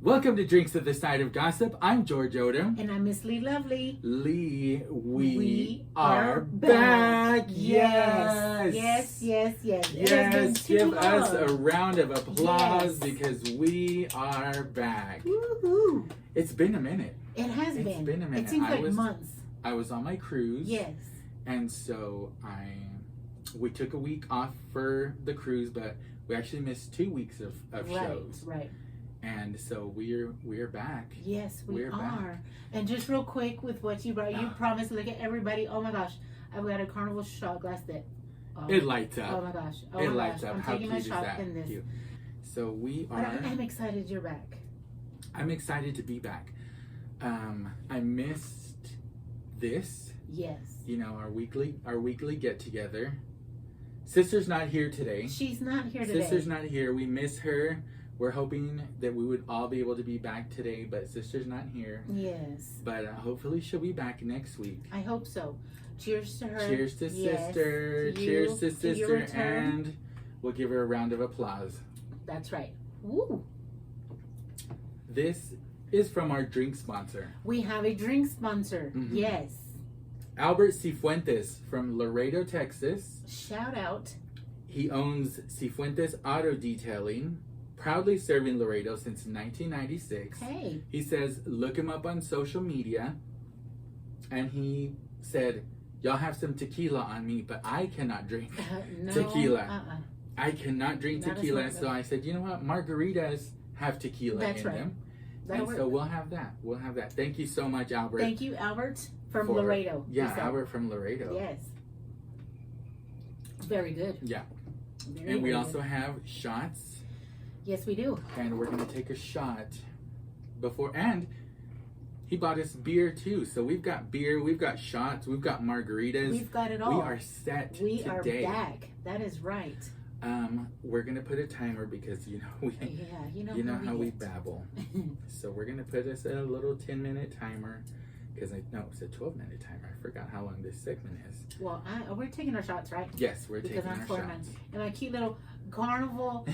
Welcome to Drinks at the Side of Gossip. I'm George Odom. And I'm Miss Lee Lovely. Lee, we are back. Yes. Yes. Yes, give us a round of applause because we are back. Woohoo. It's been a minute. It has been. It's been a minute. It seems like months. I was on my cruise. Yes. And so we took a week off for the cruise, but we actually missed 2 weeks of shows. Right. And so we're back. Yes, we are. Back. And just real quick with what you brought, you promised to look at everybody. Oh my gosh, I've got a Carnival shot glass that it lights up. Oh my gosh. It lights up. I'm How taking my cute is shot that? in this. Cute. So we are. But I'm excited you're back. I'm excited to be back. I missed this. Yes. You know, our weekly get together. Sister's not here today. She's not here today. Sister's not here. We miss her. We're hoping that we would all be able to be back today, but Sister's not here. Yes. But hopefully she'll be back next week. I hope so. Cheers to her. Cheers to Sister. Cheers to Sister. And we'll give her a round of applause. That's right. Woo. This is from our drink sponsor. We have a drink sponsor. Mm-hmm. Yes. Albert Cifuentes from Laredo, Texas. Shout out. He owns Cifuentes Auto Detailing, proudly serving Laredo since 1996. Hey. He says, look him up on social media. And he said, y'all have some tequila on me, but I cannot drink tequila. I cannot drink tequila. So I said, you know what? Margaritas have tequila in them. And so we'll have that. Thank you so much, Albert. Thank you, Albert, from Laredo. Yeah, Albert from Laredo. Yes. Very good. Yeah. And we also have shots. Yes, we do. And we're going to take a shot before. And he bought us beer, too. So we've got beer, we've got shots, we've got margaritas. We've got it all. We are set today. We are back. That is right. We're going to put a timer because, you know how we babble. So we're going to put us a little 10-minute timer. Because it's a 12-minute timer. I forgot how long this segment is. Well, we're taking our shots, right? Yes, we're taking our shots. And my cute little Carnival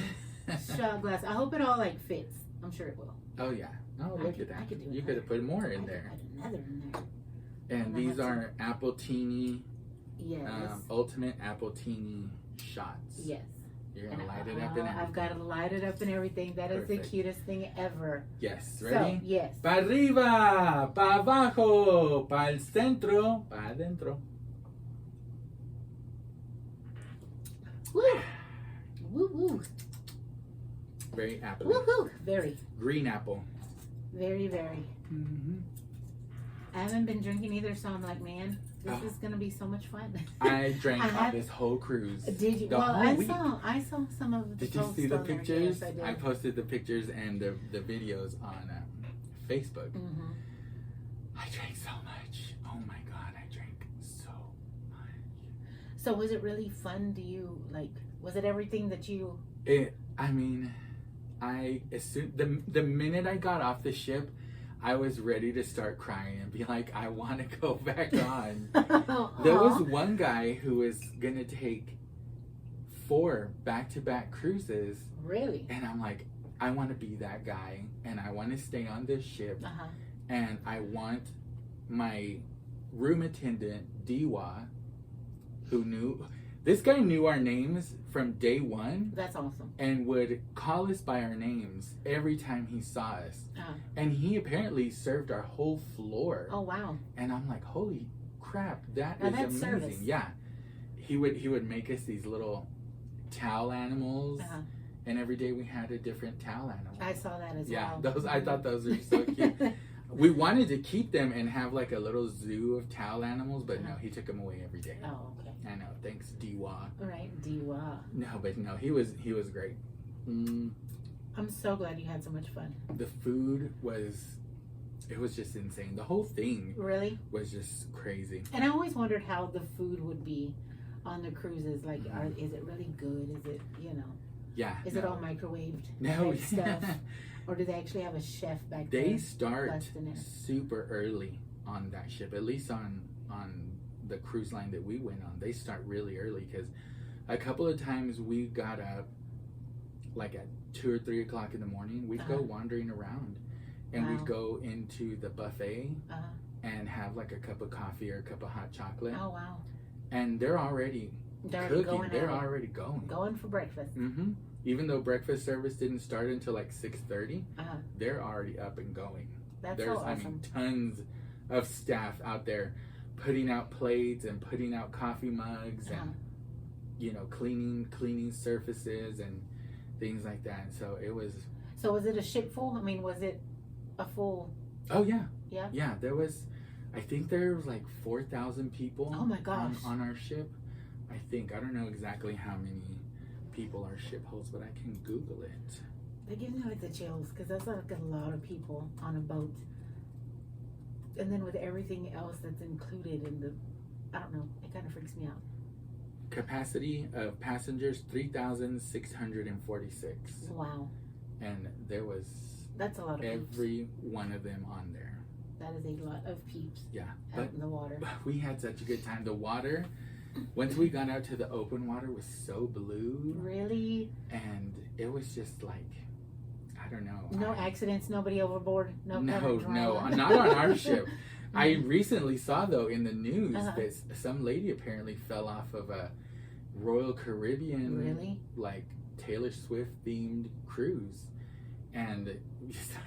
shot glass. I hope it all fits. I'm sure it will. Oh yeah. Oh, look at that. You could have put more in there. I could put another in there. And these are Appletini. Yes. Ultimate Appletini shots. Yes. You're gonna light it up and everything. I've got to light it up and everything. That is the cutest thing ever. Yes. Ready? So, yes. Pa arriba, pa abajo, pa el centro, pa adentro. Woo! Woo woo. Very apple. Woohoo! Very. Green apple. Very, very. Mm-hmm. I haven't been drinking either, so I'm like, man, this is gonna be so much fun. I drank on this whole cruise. Did you? Well, I saw some of the. Did you see the pictures? Yes, I did. I posted the pictures and the videos on Facebook. Mm-hmm. I drank so much. Oh my God, I drank so much. So was it really fun? Was it everything that you? The minute I got off the ship, I was ready to start crying and be like, I want to go back on. There was one guy who was going to take 4 back-to-back cruises. Really? And I'm like, I want to be that guy. And I want to stay on this ship. Uh-huh. And I want my room attendant, Diwa, who knew... This guy knew our names from day one. That's awesome. And would call us by our names every time he saw us. And he apparently served our whole floor. Oh, wow. And I'm like, holy crap, that's amazing. Service. Yeah. He would make us these little towel animals. Uh-huh. And every day we had a different towel animal. I saw that as well. Yeah, I thought those were so cute. We wanted to keep them and have like a little zoo of towel animals, but no, he took them away every day. Oh, okay. I know. Thanks, Diwa. All right, Diwa. No, he was great. I'm so glad you had so much fun. The food was just insane. The whole thing really was just crazy. And I always wondered how the food would be on the cruises. Like, is it really good? Is it, Yeah. Is it all microwaved? No. Stuff? Or do they actually have a chef back there? They start super early on that ship, at least on the cruise line that we went on. They start really early because a couple of times we got up like at 2 or 3 o'clock in the morning, we'd go wandering around, and we'd go into the buffet and have like a cup of coffee or a cup of hot chocolate. Oh wow! And they're already cooking. They're already going for breakfast. Mm-hmm. Even though breakfast service didn't start until like 6:30, they're already up and going. There's so awesome. I mean, tons of staff out there putting out plates and putting out coffee mugs and you know, cleaning surfaces and things like that. So it was. So was it a ship full? I mean, was it a full? Oh yeah. Yeah. Yeah, there was. I think there was like 4,000 people. Oh my gosh. On our ship. I think, I don't know exactly how many people our ship holds, but I can Google it. They give me like the chills because that's like a lot of people on a boat. And then with everything else that's included in the, I don't know, it kind of freaks me out. Capacity of passengers 3,646. Wow. And there was that's a lot of every peeps. One of them on there. That is a lot of peeps. Yeah. Out in the water. We had such a good time. The water, once we got out to the open water, was so blue. Really? And it was just like, I don't know. No accidents, nobody overboard, no, not on our ship. I recently saw though in the news that some lady apparently fell off of a Royal Caribbean, like Taylor Swift themed cruise, and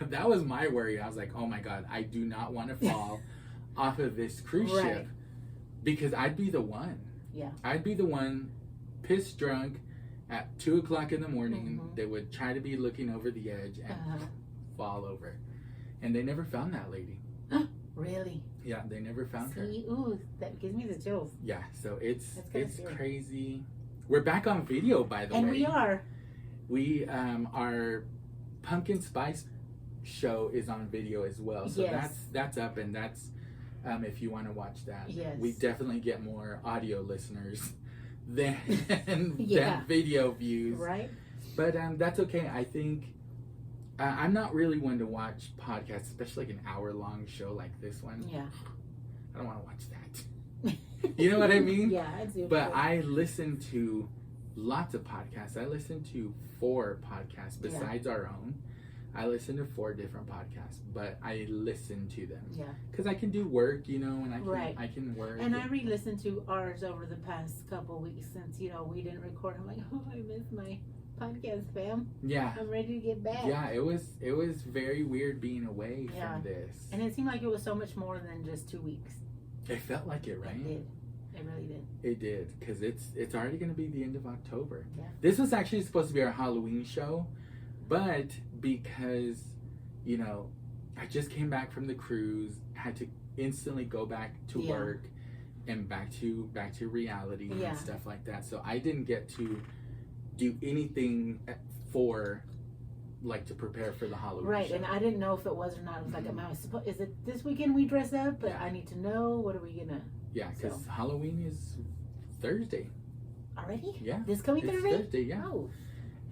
that was my worry. I was like, oh my god, I do not want to fall off of this cruise ship, because I'd be the one. Yeah, I'd be the one, pissed drunk at 2 o'clock in the morning. That would try to be looking over the edge and fall over, and they never found that lady. Really? Yeah, they never found her. Ooh, that gives me the chills. Yeah, so it's crazy. We're back on video, by the way. And we are. We our pumpkin spice show is on video as well. So that's up, and that's if you want to watch that. Yes. We definitely get more audio listeners than video views. Right. But that's okay. I think I'm not really one to watch podcasts, especially like an hour-long show like this one. Yeah. I don't want to watch that. You know what I mean? Yeah, I do. But I listen to lots of podcasts. I listen to 4 podcasts besides our own. I listen to 4 different podcasts, but I listen to them. Yeah. Because I can do work, you know, and I can work. And I re-listened to ours over the past couple weeks since, you know, we didn't record. I'm like, oh, I miss my podcast, fam. Yeah. I'm ready to get back. Yeah, it was very weird being away from this. And it seemed like it was so much more than just 2 weeks. It felt like it, right? It did. It really did. It did, because it's already going to be the end of October. Yeah. This was actually supposed to be our Halloween show, but because, you know, I just came back from the cruise, had to instantly go back to work and back to reality and stuff like that. So I didn't get to do anything for, like, to prepare for the Halloween show. And I didn't know if it was or not. It was like, is it this weekend we dress up? But I need to know, what are we gonna? Yeah, because Halloween is Thursday. Already? Yeah. This coming it's Thursday? Thursday, yeah. Oh.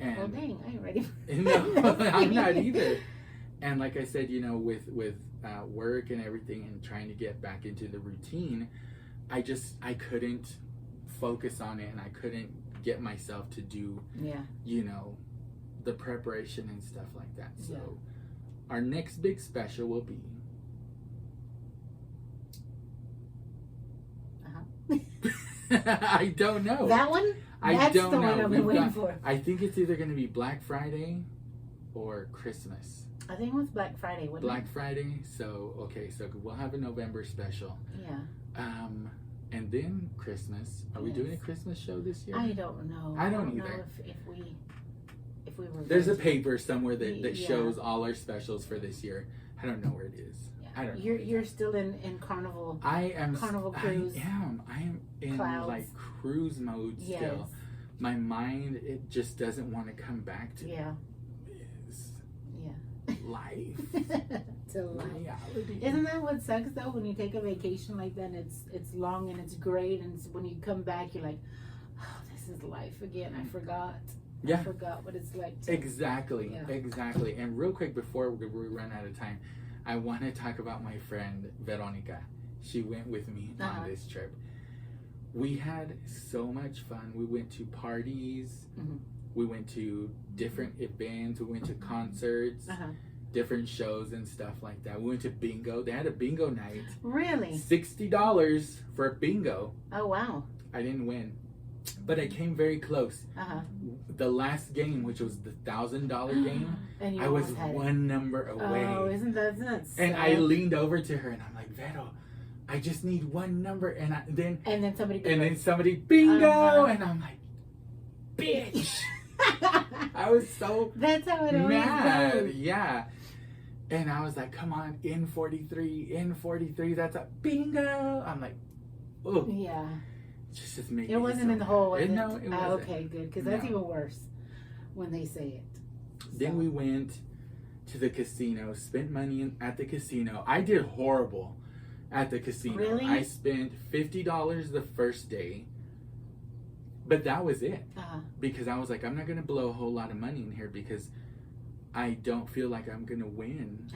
And well, dang, I ain't ready. No, I'm not either. And like I said, you know, with work and everything and trying to get back into the routine, I couldn't focus on it, and I couldn't get myself to do, you know, the preparation and stuff like that. So our next big special will be I don't know. That one? That's the one I've been waiting for. I think it's either going to be Black Friday or Christmas. I think it was Black Friday, wasn't Black Friday. So, okay, so we'll have a November special. Yeah. And then Christmas. Are we doing a Christmas show this year? I don't know. I don't either. Know if we were. There's a paper somewhere that shows all our specials for this year. I don't know where it is. I don't know. You're still in Carnival. I am. Carnival cruise. I am in clouds. Like cruise mode still. My mind, it just doesn't want to come back to life. To life. Reality. Isn't that what sucks though? When you take a vacation like that, and it's long and it's great, and when you come back, you're like, oh, this is life again. I forgot. I forgot what it's like. Exactly. And real quick before we run out of time, I want to talk about my friend Veronica. She went with me on this trip. We had so much fun. We went to parties. We went to different events. We went to concerts, different shows and stuff like that. We went to bingo. They had a bingo night. Really? $60 for a bingo. Oh, wow. I didn't win, but I came very close. The last game, which was the $1,000 game, and I was one number away. Oh, isn't that nuts? And I leaned over to her and I'm like, Vero, I just need one number. And then somebody bingo, and I'm like, bitch. I was so That's how it always goes. Yeah. And I was like, come on, in 43, that's a bingo. I'm like, oh. Yeah. Just made it wasn't so in the hole, was it? No, it wasn't. Okay, good, because that's even worse when they say it. Then we went to the casino, spent money at the casino. I did horrible at the casino. Really? I spent $50 the first day, but that was it. Because I was like, I'm not going to blow a whole lot of money in here because I don't feel like I'm going to win.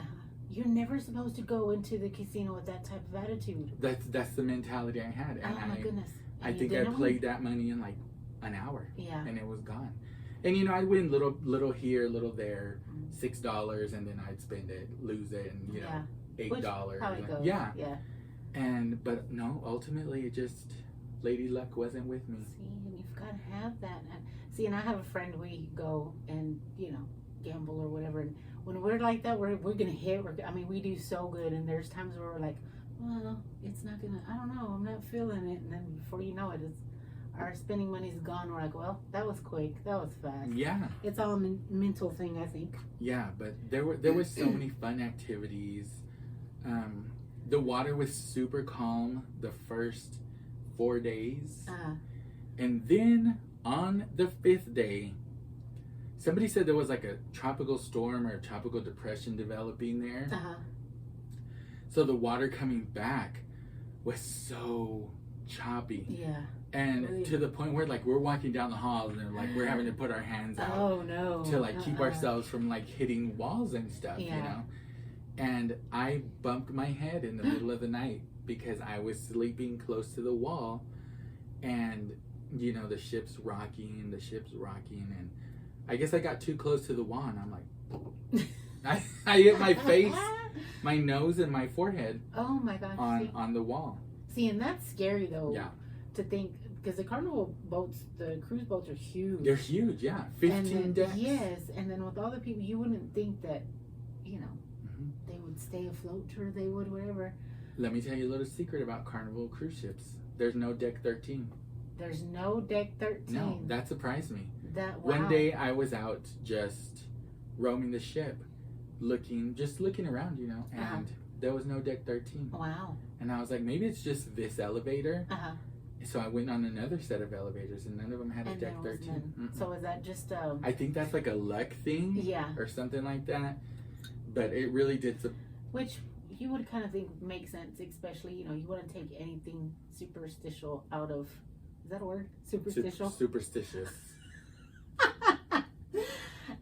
You're never supposed to go into the casino with that type of attitude. That's the mentality I had. And my goodness. I think I played that money in like an hour. Yeah. And it was gone. And you know, I'd win little here, little there, $6, and then I'd spend it, lose it, and you know, $8. How it goes. Yeah. Yeah. But no, ultimately it just Lady Luck wasn't with me. See, and you've got to have that. See, and I have a friend, we go and, you know, gamble or whatever, and when we're like that, we're gonna hit. We do so good, and there's times where we're like, well, it's not gonna. I don't know. I'm not feeling it, and then before you know it, our spending money's gone. We're like, well, that was quick. That was fast. Yeah. It's all a mental thing, I think. Yeah, but there were so many fun activities. The water was super calm the first 4 days, and then on the 5th day, somebody said there was like a tropical storm or a tropical depression developing there. So the water coming back was so choppy. Yeah. And to the point where like we're walking down the hall and like we're having to put our hands out. Oh no. To like keep ourselves from like hitting walls and stuff, you know. And I bumped my head in the middle of the night because I was sleeping close to the wall, and you know the ship's rocking, and I guess I got too close to the wall, and I'm like, I hit my face, my nose, and my forehead. Oh my gosh! On the wall. See, and that's scary though. Yeah. To think, because the carnival boats, the cruise boats are huge. They're huge, yeah. 15 decks. Yes, and then with all the people, you wouldn't think that, you know, they would stay afloat or they would whatever. Let me tell you a little secret about carnival cruise ships. There's no deck 13. There's no deck 13. No, that surprised me. Wow. One day I was out just roaming the ship, looking around, you know, and there was no deck 13. Wow. And I was like, maybe it's just this elevator. So I went on another set of elevators, and none of them had a deck 13. So is that just I think that's like a luck thing, or something like that. But it really did. Which you would kind of think makes sense, especially, you know, you wouldn't take anything superstitious out of. Is that a word? Superstitious. Superstitious.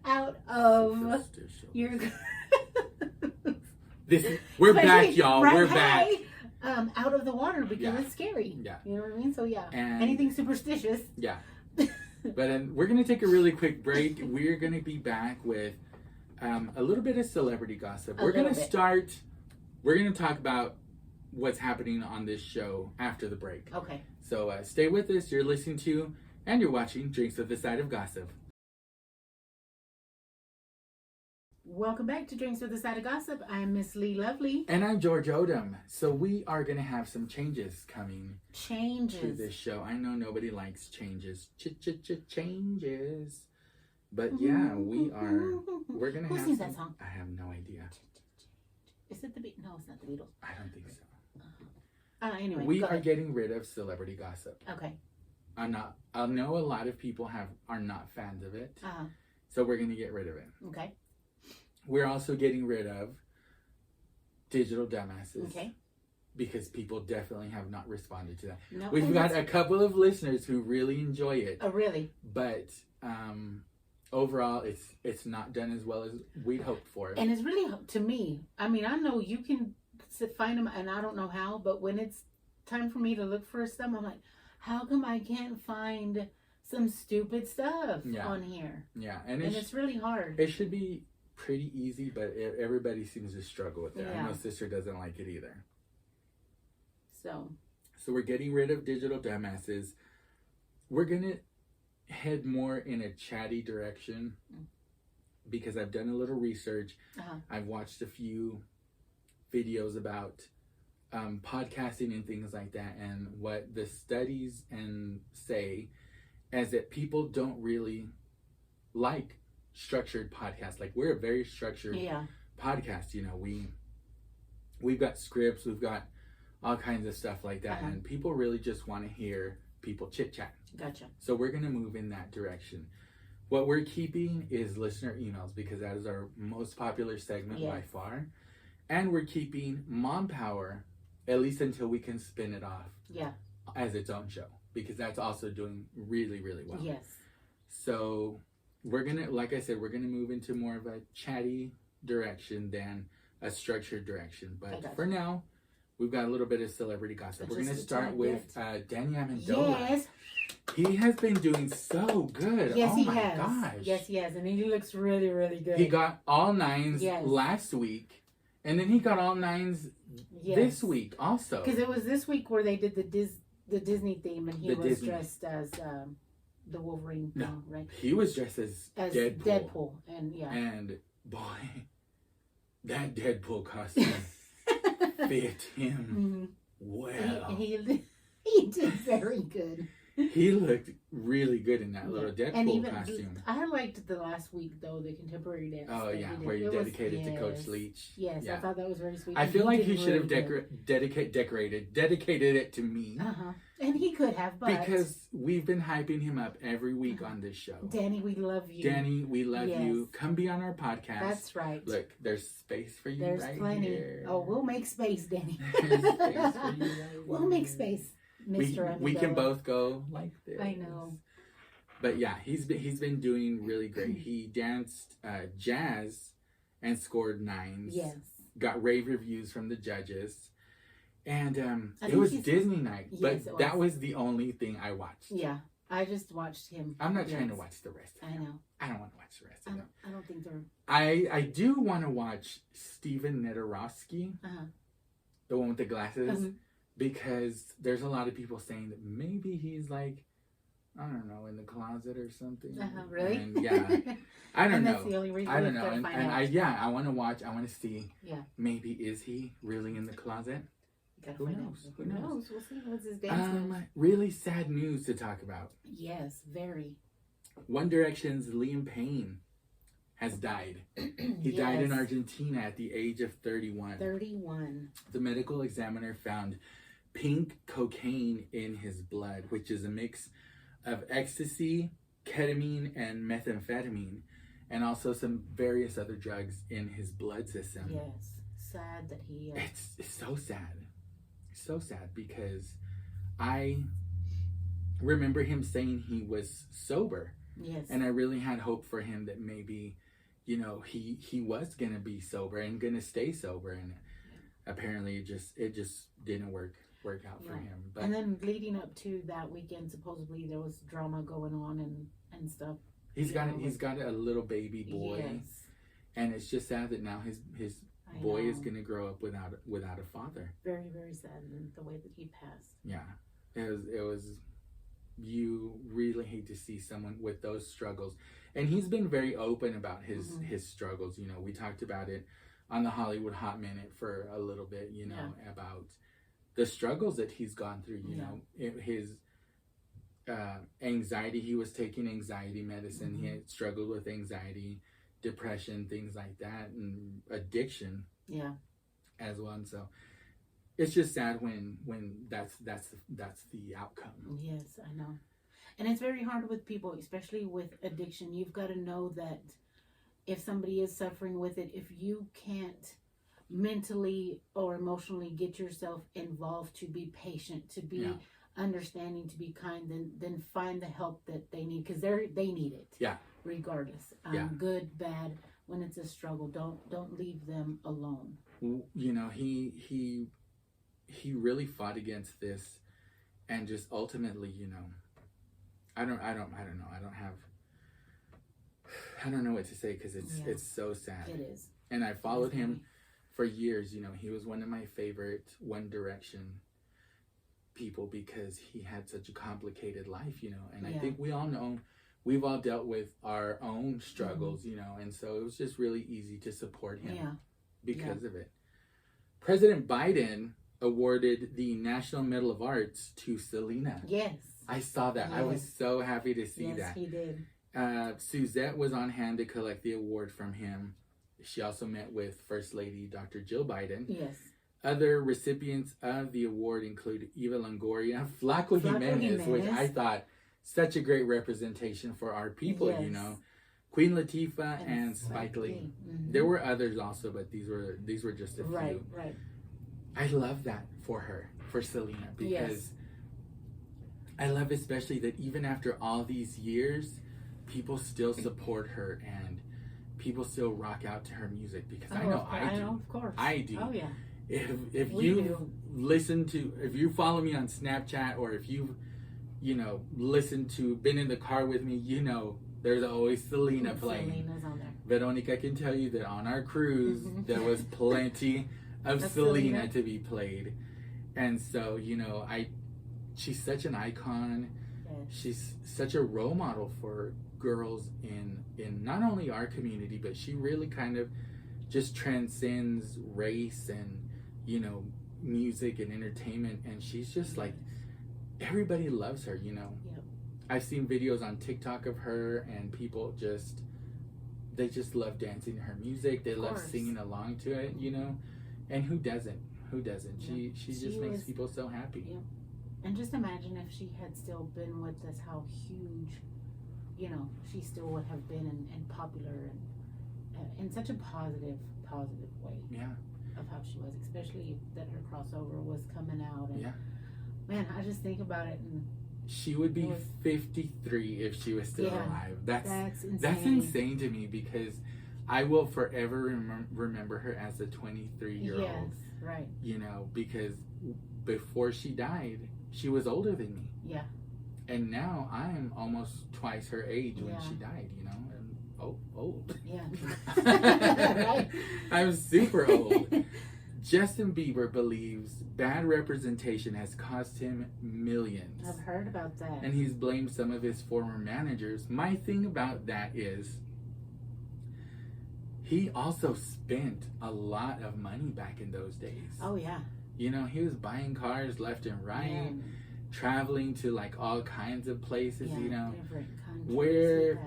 Out of your. We're back, y'all. Right, we're back. Out of the water because it's scary. Yeah. You know what I mean? So and anything superstitious. Yeah. But we're gonna take a really quick break. We're gonna be back with a little bit of celebrity gossip. We're gonna talk about what's happening on this show after the break. Okay. So stay with us. You're listening to and you're watching Drinks with the Side of Gossip. Welcome back to Drinks with a Side of Gossip. I'm Miss Lee Lovely. And I'm George Odom. So we are going to have some changes coming to this show. I know nobody likes changes. Changes. But yeah, we're going to have Who sings that song? I have no idea. Is it the Beatles? No, it's not the Beatles. I don't think so. Anyway, we are getting rid of celebrity gossip. Okay. I know a lot of people are not fans of it. So we're going to get rid of it. Okay. We're also getting rid of digital dumbasses. Okay. Because people definitely have not responded to that. No, We've got a couple of listeners who really enjoy it. Oh, really? But overall, it's not done as well as we'd hoped for. And it's really, to me, I mean, I know you can find them, and I don't know how, but when it's time for me to look for stuff, I'm like, how come I can't find some stupid stuff on here. Yeah, and it's really hard. It should be pretty easy, but everybody seems to struggle with it. Yeah. I know Sister doesn't like it either. So we're getting rid of digital dumbasses. We're gonna head more in a chatty direction because I've done a little research. I've watched a few videos about podcasting and things like that, and what the studies say is that people don't really like structured podcasts. Like, we're a very structured podcast. You know, we've got scripts, we've got all kinds of stuff like that, and people really just want to hear people chit chat. Gotcha. So we're going to move in that direction. What we're keeping is listener emails, because that is our most popular segment by far. And we're keeping MOMpower, at least until we can spin it off as its own show, because that's also doing really, really well. Yes. So we're going to, like I said, we're going to move into more of a chatty direction than a structured direction. But for now, we've got a little bit of celebrity gossip. We're going to start with Danny Amendola. Yes. He has been doing so good. Yes, he has. Gosh. Yes, he has. And he looks really, really good. He got all 9s last week. And then he got all 9s this week also. Because it was this week where they did the Disney theme, and he was dressed as the Wolverine thing, right? He was dressed as Deadpool. And boy, that Deadpool costume fit him well. He did very good. He looked really good in that little Deadpool costume. I liked the last week, though, the contemporary dance. Oh, yeah, where he dedicated to Coach Leach. Yes, I thought that was very sweet. I feel like he should have dedicated it to me. And he could have, but... Because we've been hyping him up every week on this show. Danny, we love you. Danny, we love you. Come be on our podcast. That's right. Look, there's space for you. There's plenty. Here. Oh, we'll make space, Danny. There's space for you we'll make space. We can both go like this. I know. But yeah, he's been doing really great. He danced jazz and scored 9s. Yes. Got rave reviews from the judges. And it was Disney night. But that was the only thing I watched. Yeah. I just watched him. I'm not trying to watch the rest of them. I know. I don't want to watch the rest of them. I don't think they're... I do want to watch Steven Nedorowski. The one with the glasses. Because there's a lot of people saying that maybe he's like, I don't know, in the closet or something. Really? And I don't know. That's the only reason I don't know. And I want to watch. I want to see. Yeah. Maybe is he really in the closet? Who knows? Who knows? We'll see. What's his dance? Really sad news to talk about. Yes, very. One Direction's Liam Payne has died. He died in Argentina at the age of 31. 31. The medical examiner found pink cocaine in his blood, which is a mix of ecstasy, ketamine, and methamphetamine, and also some various other drugs in his blood system. Yes. Sad that he... It's so sad. So sad, because I remember him saying he was sober. Yes. And I really had hope for him that maybe, you know, he was going to be sober and going to stay sober. And apparently it just didn't work out for him. But, and then leading up to that weekend, supposedly there was drama going on and stuff. He's got a little baby boy. Yes. And it's just sad that now his boy is going to grow up without a father. Very, very sad in the way that he passed. Yeah. It was you really hate to see someone with those struggles. And he's been very open about his struggles. You know, we talked about it on the Hollywood Hot Minute for a little bit, you know, about the struggles that he's gone through, you know, his anxiety. He was taking anxiety medicine. He had struggled with anxiety, depression, things like that, and addiction as well. And so it's just sad when that's the outcome. Yes, I know. And it's very hard with people, especially with addiction. You've got to know that if somebody is suffering with it, if you can't mentally or emotionally get yourself involved, to be patient, to be understanding, to be kind, then find the help that they need, because they need it regardless, good, bad. When it's a struggle, don't leave them alone. You know, he really fought against this, and just ultimately, you know, I don't know. I don't know what to say because it's so sad. It is. And I followed him for years. You know, he was one of my favorite One Direction people because he had such a complicated life, you know. And I think we all know, we've all dealt with our own struggles, you know. And so it was just really easy to support him because of it. President Biden awarded the National Medal of Arts to Selena. Yes. I saw that. Yes. I was so happy to see that. Yes, he did. Suzette was on hand to collect the award from him. She also met with First Lady Dr. Jill Biden. Yes. Other recipients of the award include Eva Longoria, Flaco Jimenez, which I thought such a great representation for our people, you know. Queen Latifah and Spike Lee. Mm-hmm. There were others also, but these were just a few. Right. I love that for her, for Selena, because I love especially that even after all these years, people still support her and people still rock out to her music because I know I do. Of course. I do. Oh yeah. If you follow me on Snapchat or if you been in the car with me, you know there's always Selena playing. Selena's on there. Veronica can tell you that on our cruise there was plenty of Selena to be played. And so, you know, she's such an icon. Yes. She's such a role model for girls in not only our community, but she really kind of just transcends race and, you know, music and entertainment. And she's just like, everybody loves her, you know. Yep. I've seen videos on TikTok of her and people they just love dancing to her music. They love singing along to it, you know. And who doesn't? She just makes people so happy. Yeah. And just imagine if she had still been with us, how huge, you know, she still would have been and popular and in such a positive way. Yeah. Of how she was, especially that her crossover was coming out. And man, I just think about it and she would be 53 if she was still alive. That's insane. That's insane to me because I will forever remember her as a 23-year-old. Yes, right. You know, because before she died, she was older than me. Yeah. And now I'm almost twice her age when she died, you know. And old. Yeah. Right. I'm super old. Justin Bieber believes bad representation has cost him millions. I've heard about that. And he's blamed some of his former managers. My thing about that is he also spent a lot of money back in those days. Oh, yeah. You know, he was buying cars left and right, traveling to like all kinds of places, you know. Different countries.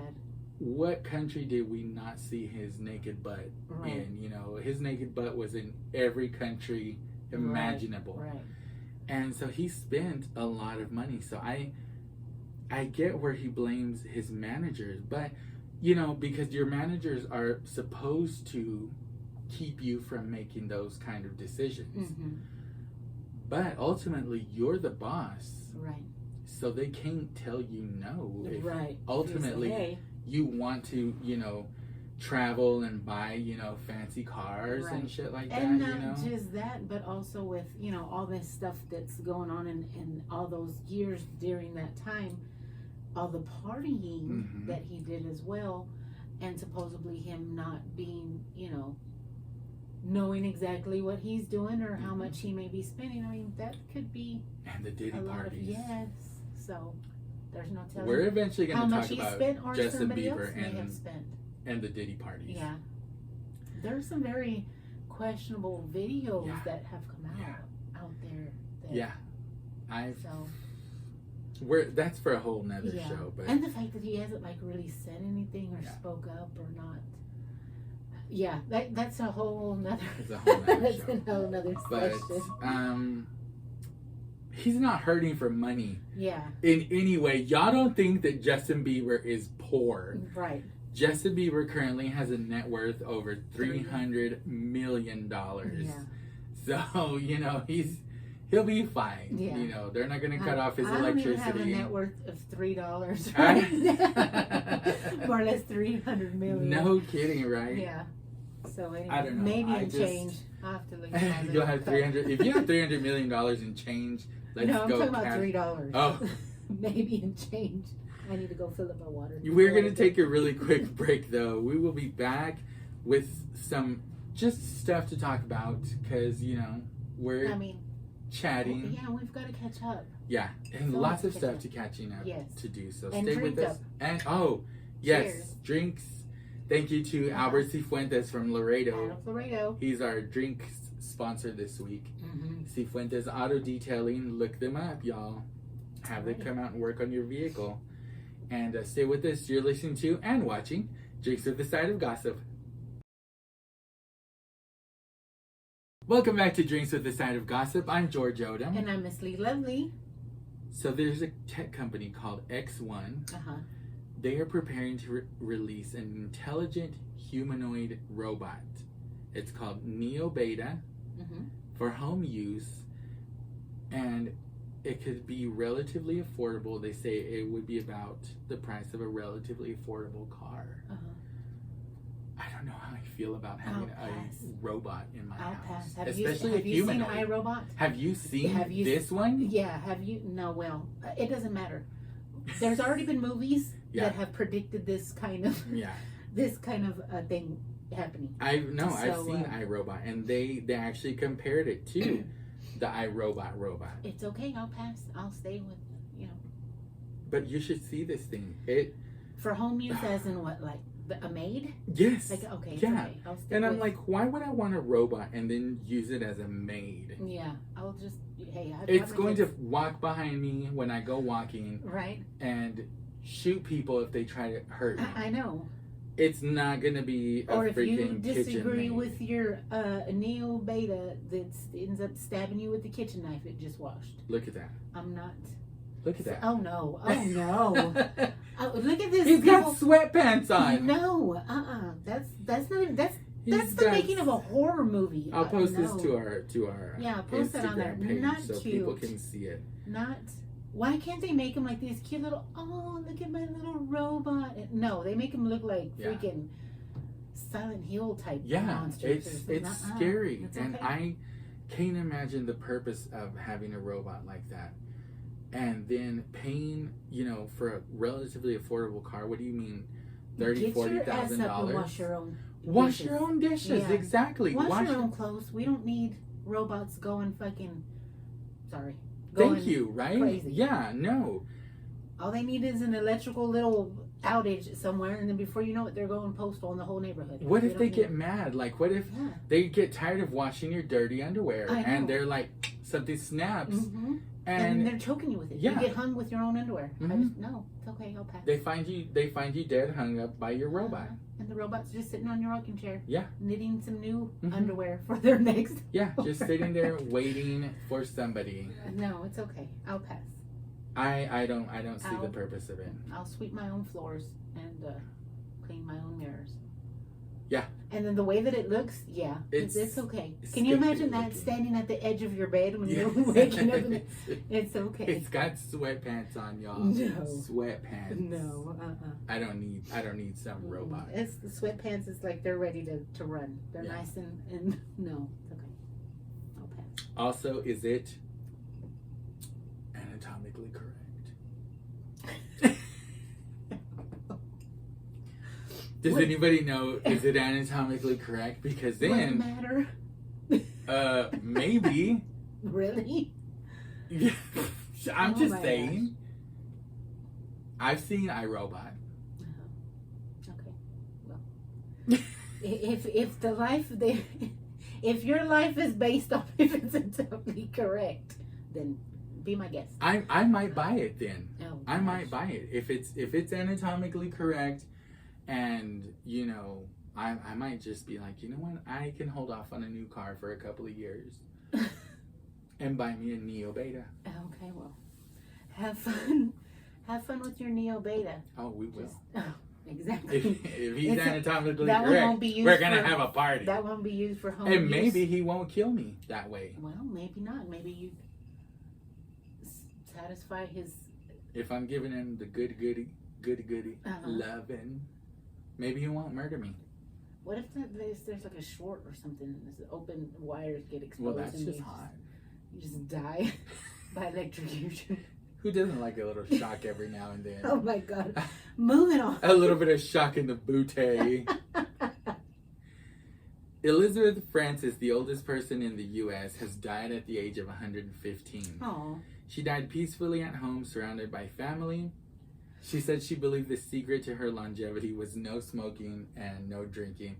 What country did we not see his naked butt in? You know, his naked butt was in every country imaginable. Right. And so he spent a lot of money. So I get where he blames his managers, but you know, because your managers are supposed to keep you from making those kind of decisions. Mm-hmm. But ultimately, you're the boss. Right. So they can't tell you no. Right. Ultimately, you want to, you know, travel and buy, you know, fancy cars and shit like that. And not just that, but also with, you know, all this stuff that's going on in all those years during that time. All the partying that he did as well, and supposedly him not being, you know, knowing exactly what he's doing or how much he may be spending. I mean, that could be and the Diddy parties. So there's no telling. We're eventually going to talk about Justin Bieber and the Diddy parties. Yeah, there's some very questionable videos that have come out there. That's for a whole nother show. But and the fact that he hasn't like really said anything or spoke up or not. Yeah, that's a whole nother. It's a whole nother that's a whole nother question. But he's not hurting for money. Yeah. In any way, y'all don't think that Justin Bieber is poor. Right. Justin Bieber currently has a net worth over $300 million. Yeah. So you know he'll be fine. Yeah. You know, they're not going to cut off his electricity. I don't even have a net worth of $3 right? More or less $300 million. No kidding, right? Yeah. So anyway, I don't know. Maybe change. I'll have to look at You'll have 300. If you have $300 million in change, let's go. No, I'm talking about $3. Oh. Maybe in change. I need to go fill up my water. We're going to take a really quick break, though. We will be back with some just stuff to talk about because, we're chatting. Yeah, we've got to catch up. Yeah, and So lots of catch stuff up. to catching up to do. So And stay with us. up. And, yes, Cheers. drinks. Thank you to Albert Cifuentes from Laredo. Laredo. He's our drinks sponsor this week. Mm-hmm. Cifuentes Auto Detailing. Look them up, y'all. Have them come out and work on your vehicle. And stay with us. You're listening to and watching Drinks with the Side of Gossip. Welcome back to Drinks with the Side of Gossip. I'm George Odom. And I'm Miss Lee Lovely. So there's a tech company called X1. They are preparing to release an intelligent humanoid robot. It's called Neo Beta for home use, and it could be relatively affordable. They say it would be about the price of a relatively affordable car. I don't know how I feel about having a robot in my house. Especially a humanoid. Have you seen iRobot? Have you seen this one? Yeah, have you? No, well, it doesn't matter. There's already been movies that have predicted this kind of thing happening. I've seen iRobot, and they actually compared it to the iRobot robot. It's okay. I'll pass. I'll stay with But you should see this thing. For home use, as in what, like a maid? Yes. Like, okay. It's yeah. Okay. I'll and I'm like, why would I want a robot and then use it as a maid? Yeah. I'll just it's going to walk behind me when I go walking. Right. And shoot people if they try to hurt me. I know. It's not going to be a or if freaking you disagree kitchen with your Neo Beta that ends up stabbing you with the kitchen knife it just washed. Look at that. I'm not. Look at that. Oh no. Oh no. Look at this. He's got sweatpants on. No. That's not even. That's the making of a horror movie. I'll post this to our post that on there. page Not so cute. people can see it. Not. Why can't they make them like these cute little? Oh, look at my little robot. No, they make them look like freaking Silent Hill type monsters. It's scary, it's and I can't imagine the purpose of having a robot like that. And then paying, for a relatively affordable car. What do you mean, $30,000-$40,000? Wash your own dishes. Yeah. Exactly. Wash your own clothes. We don't need robots going fucking. Sorry. Thank you. Right? Crazy. Yeah. No. All they need is an electrical little outage somewhere, and then before you know it, they're going postal in the whole neighborhood. What if they get mad? Like, what if they get tired of washing your dirty underwear, and they're like, something snaps. And they're choking you with it. Yeah. You get hung with your own underwear. No, it's okay. I'll pass. They find you dead, hung up by your robot. And the robot's just sitting on your rocking chair. Yeah. Knitting some new underwear for their next. Yeah, just sitting there waiting for somebody. No, it's okay. I'll pass. I don't see the purpose of it. I'll sweep my own floors and clean my own mirrors. Yeah. And then the way that it looks, it's okay. Can you imagine that standing at the edge of your bed when you're waking up? It's okay. It's got sweatpants on, y'all. No. Sweatpants. No. I don't need some robot. It's the sweatpants. It's like they're ready to run. They're nice and no, it's okay. I'll pass. Also, is it anatomically correct? Does anybody know, is it anatomically correct? Because then... What matter? Maybe. Really? I'm just saying. I've seen iRobot. Okay. Well, if the life if your life is based on if it's anatomically correct, then be my guest. I might buy it then. Oh, I might buy it if it's anatomically correct. And, I might just be like, you know what? I can hold off on a new car for a couple of years and buy me a Neo Beta. Okay, well, have fun. Have fun with your Neo Beta. Oh, we will. Exactly. If he's anatomically correct, we're going to have a party. That won't be used for home use. And maybe he won't kill me that way. Well, maybe not. Maybe you satisfy his... If I'm giving him the goody, loving... Maybe he won't murder me. What if there's like a short or something? This open wires get exposed. Well, that's just hot. You just die by electrocution. Who doesn't like a little shock every now and then? Oh my God. Moving on. A little bit of shock in the booty. Elizabeth Francis, the oldest person in the U.S., has died at the age of 115. Oh. She died peacefully at home, surrounded by family. She said she believed the secret to her longevity was no smoking and no drinking.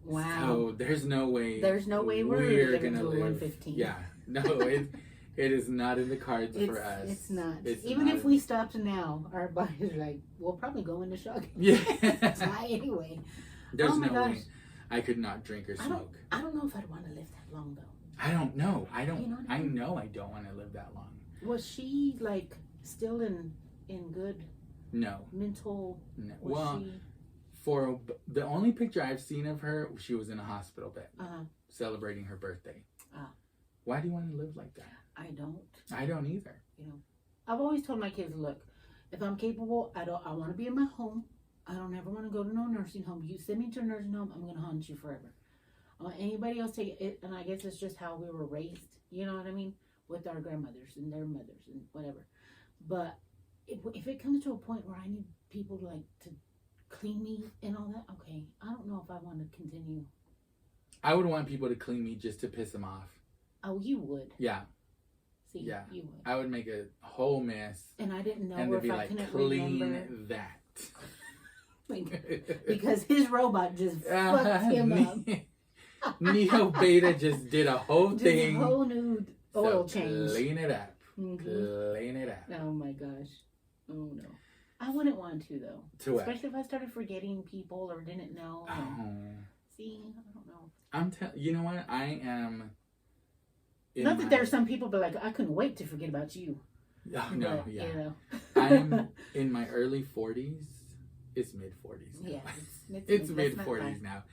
Wow. So there's no way. There's no way we're gonna live 115. Yeah. No, it is not in the cards for us. It's not. It's Even not. if we stopped now, our bodies are like, we'll probably go into shock. Yeah. Die anyway. There's Oh my no gosh. way I could not drink or smoke. I don't know if I'd want to live that long though. I don't know. I don't. You know what I I mean? know I don't want to live that long. Was she like still in good No. mental? No. Was Well, she? for the only picture I've seen of her, she was in a hospital bed celebrating her birthday. Why do you want to live like that? I don't. I don't either. You know, I've always told my kids, look, if I'm capable, I want to be in my home. I don't ever want to go to no nursing home. You send me to a nursing home, I'm gonna haunt you forever. Anybody else take it, and I guess it's just how we were raised. You know what I mean? With our grandmothers and their mothers and whatever. But if it comes to a point where I need people to clean me and all that, okay, I don't know if I want to continue. I would want people to clean me just to piss them off. Oh, you would. Yeah. See, Yeah. you would. I would make a whole mess. And I didn't know And if they'd be I like, couldn't clean remember. that. Because his robot just fucked him up. Neo Beta just did a whole Just thing. a whole new oil So change. Clean it up. Mhm. Clean it up. Oh my gosh. Oh no. I wouldn't want to though. To what? Especially if I started forgetting people or didn't know. Oh. See, I don't know. You know what? I am. Not that there's some people, but like I couldn't wait to forget about you. Oh, no, But, yeah. You know. I'm in my early 40s. It's mid 40s. Yeah, It's let's mid not 40s lie. now.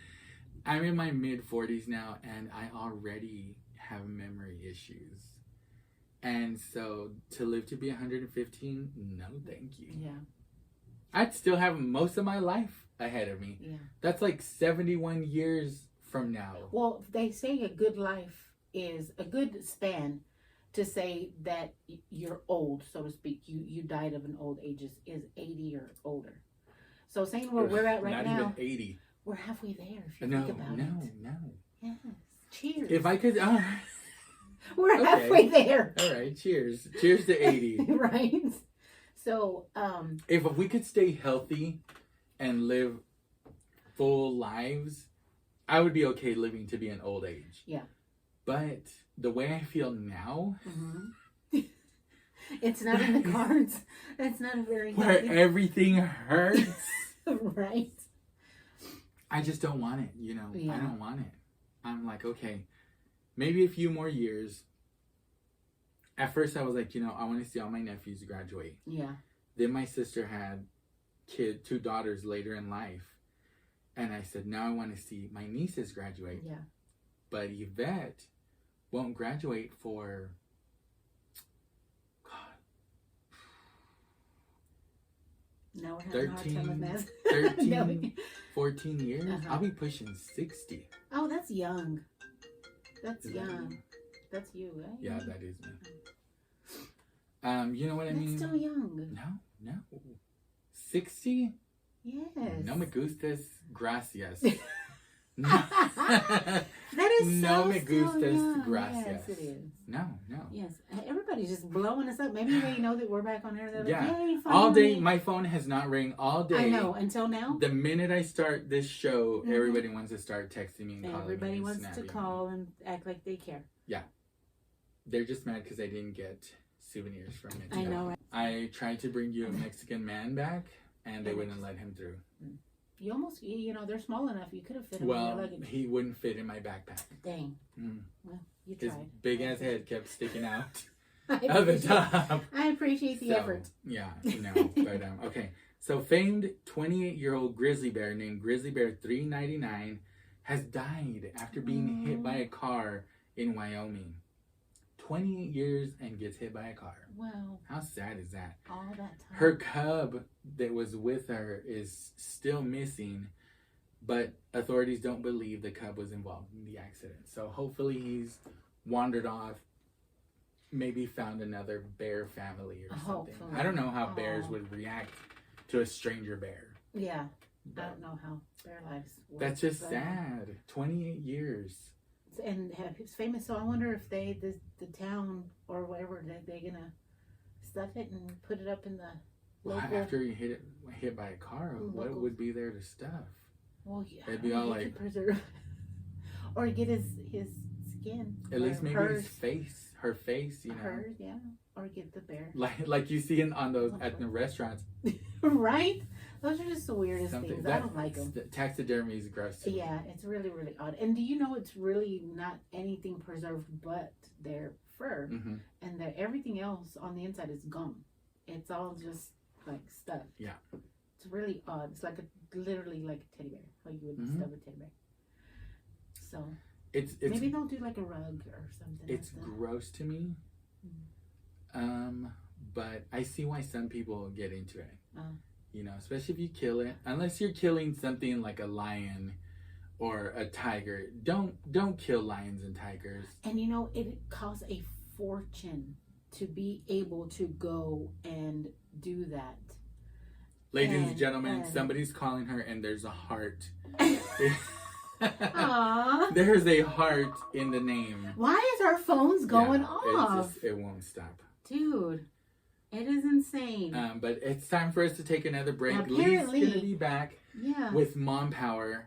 I'm in my mid 40s now, and I already have memory issues. And so to live to be 115, no, thank you. Yeah. I'd still have most of my life ahead of me. Yeah. That's like 71 years from now. Well, they say a good life is a good span to say that you're old, so to speak. You died of an old age is 80 or older. So saying where we're at right Not now, even 80. we're halfway there if you No, think about no, it. no. Yes. Cheers. If I could, all right. We're Okay. halfway there. All right, cheers. Cheers to 80. Right? So, If we could stay healthy and live full lives, I would be okay living to be an old age. Yeah. But the way I feel now, it's not in the cards. It's not a very where healthy. everything hurts, Right? I just don't want it, you know? Yeah. I don't want it. I'm like, okay, maybe a few more years. At first I was like, I want to see all my nephews graduate. Yeah. Then my sister had two daughters later in life. And I said, now I want to see my nieces graduate. Yeah. But Yvette won't graduate for, Now we're having a hard time with math. 13, No. 14 years. Uh-huh. I'll be pushing 60. Oh, that's young. That's Is that young. you? That's you, right? Yeah, that is me. You know what I That's mean? still young. No. 60? Yes. No me gustas, gracias. No. That is No so me still gustas, young. gracias. Yes, it is. No. Yes. Everybody's just blowing us up. Maybe they know that we're back on air. They're like, Yeah. hey, All day, finally. my phone has not rang all day. I know. Until now. The minute I start this show, Mhm. everybody wants to start texting me and calling me. Everybody and wants to snapping me. call and act like they care. They're just mad because I didn't get souvenirs from it. I know. Right? I tried to bring you a Mexican man back, and they wouldn't let him through. You almost, they're small enough. You could have fit them in Well, your luggage. he wouldn't fit in my backpack. Dang. Mm. Well, you His tried. big ass head kept sticking out I of the appreciate, top. I appreciate the effort. Yeah, no, but okay. So famed 28-year-old grizzly bear named Grizzly Bear 399 has died after being hit by a car in Wyoming. 28 years and gets hit by a car. Wow. How sad is that? All that time. Her cub that was with her is still missing, but authorities don't believe the cub was involved in the accident. So hopefully he's wandered off maybe found another bear family or something. Hopefully. I don't know how bears would react to a stranger bear. Yeah. But I don't know how bear lives work. that's just sad. 28 years. And it's famous, so I wonder if the town or whatever, they're gonna stuff it and put it up in the local. After you hit by a car, what would be there to stuff? Well, yeah, They'd be all like, preserve, or get his skin. At least maybe his face, her face, you know. Hers, yeah, or get the bear. Like you see on those at the restaurants. Right? Those are just the weirdest things. I don't like them. Taxidermy is gross too. Yeah, it's really, really odd. And do you know it's really not anything preserved but their fur, and everything else on the inside is gum. It's all just like stuff. Yeah. It's really odd. It's like literally like a teddy bear. How you would stuff a teddy bear. So it's maybe they'll do like a rug or something. It's gross to me. But I see why some people get into it. You know, especially if you kill it. Unless you're killing something like a lion or a tiger, don't kill lions and tigers. And you know, it costs a fortune to be able to go and do that. Ladies and gentlemen, somebody's calling her and there's a heart. Aww. There's a heart in the name. Why is our phones going off? It won't stop. Dude, it is insane. But it's time for us to take another break. Apparently, Lee's going to be back with MOMpower.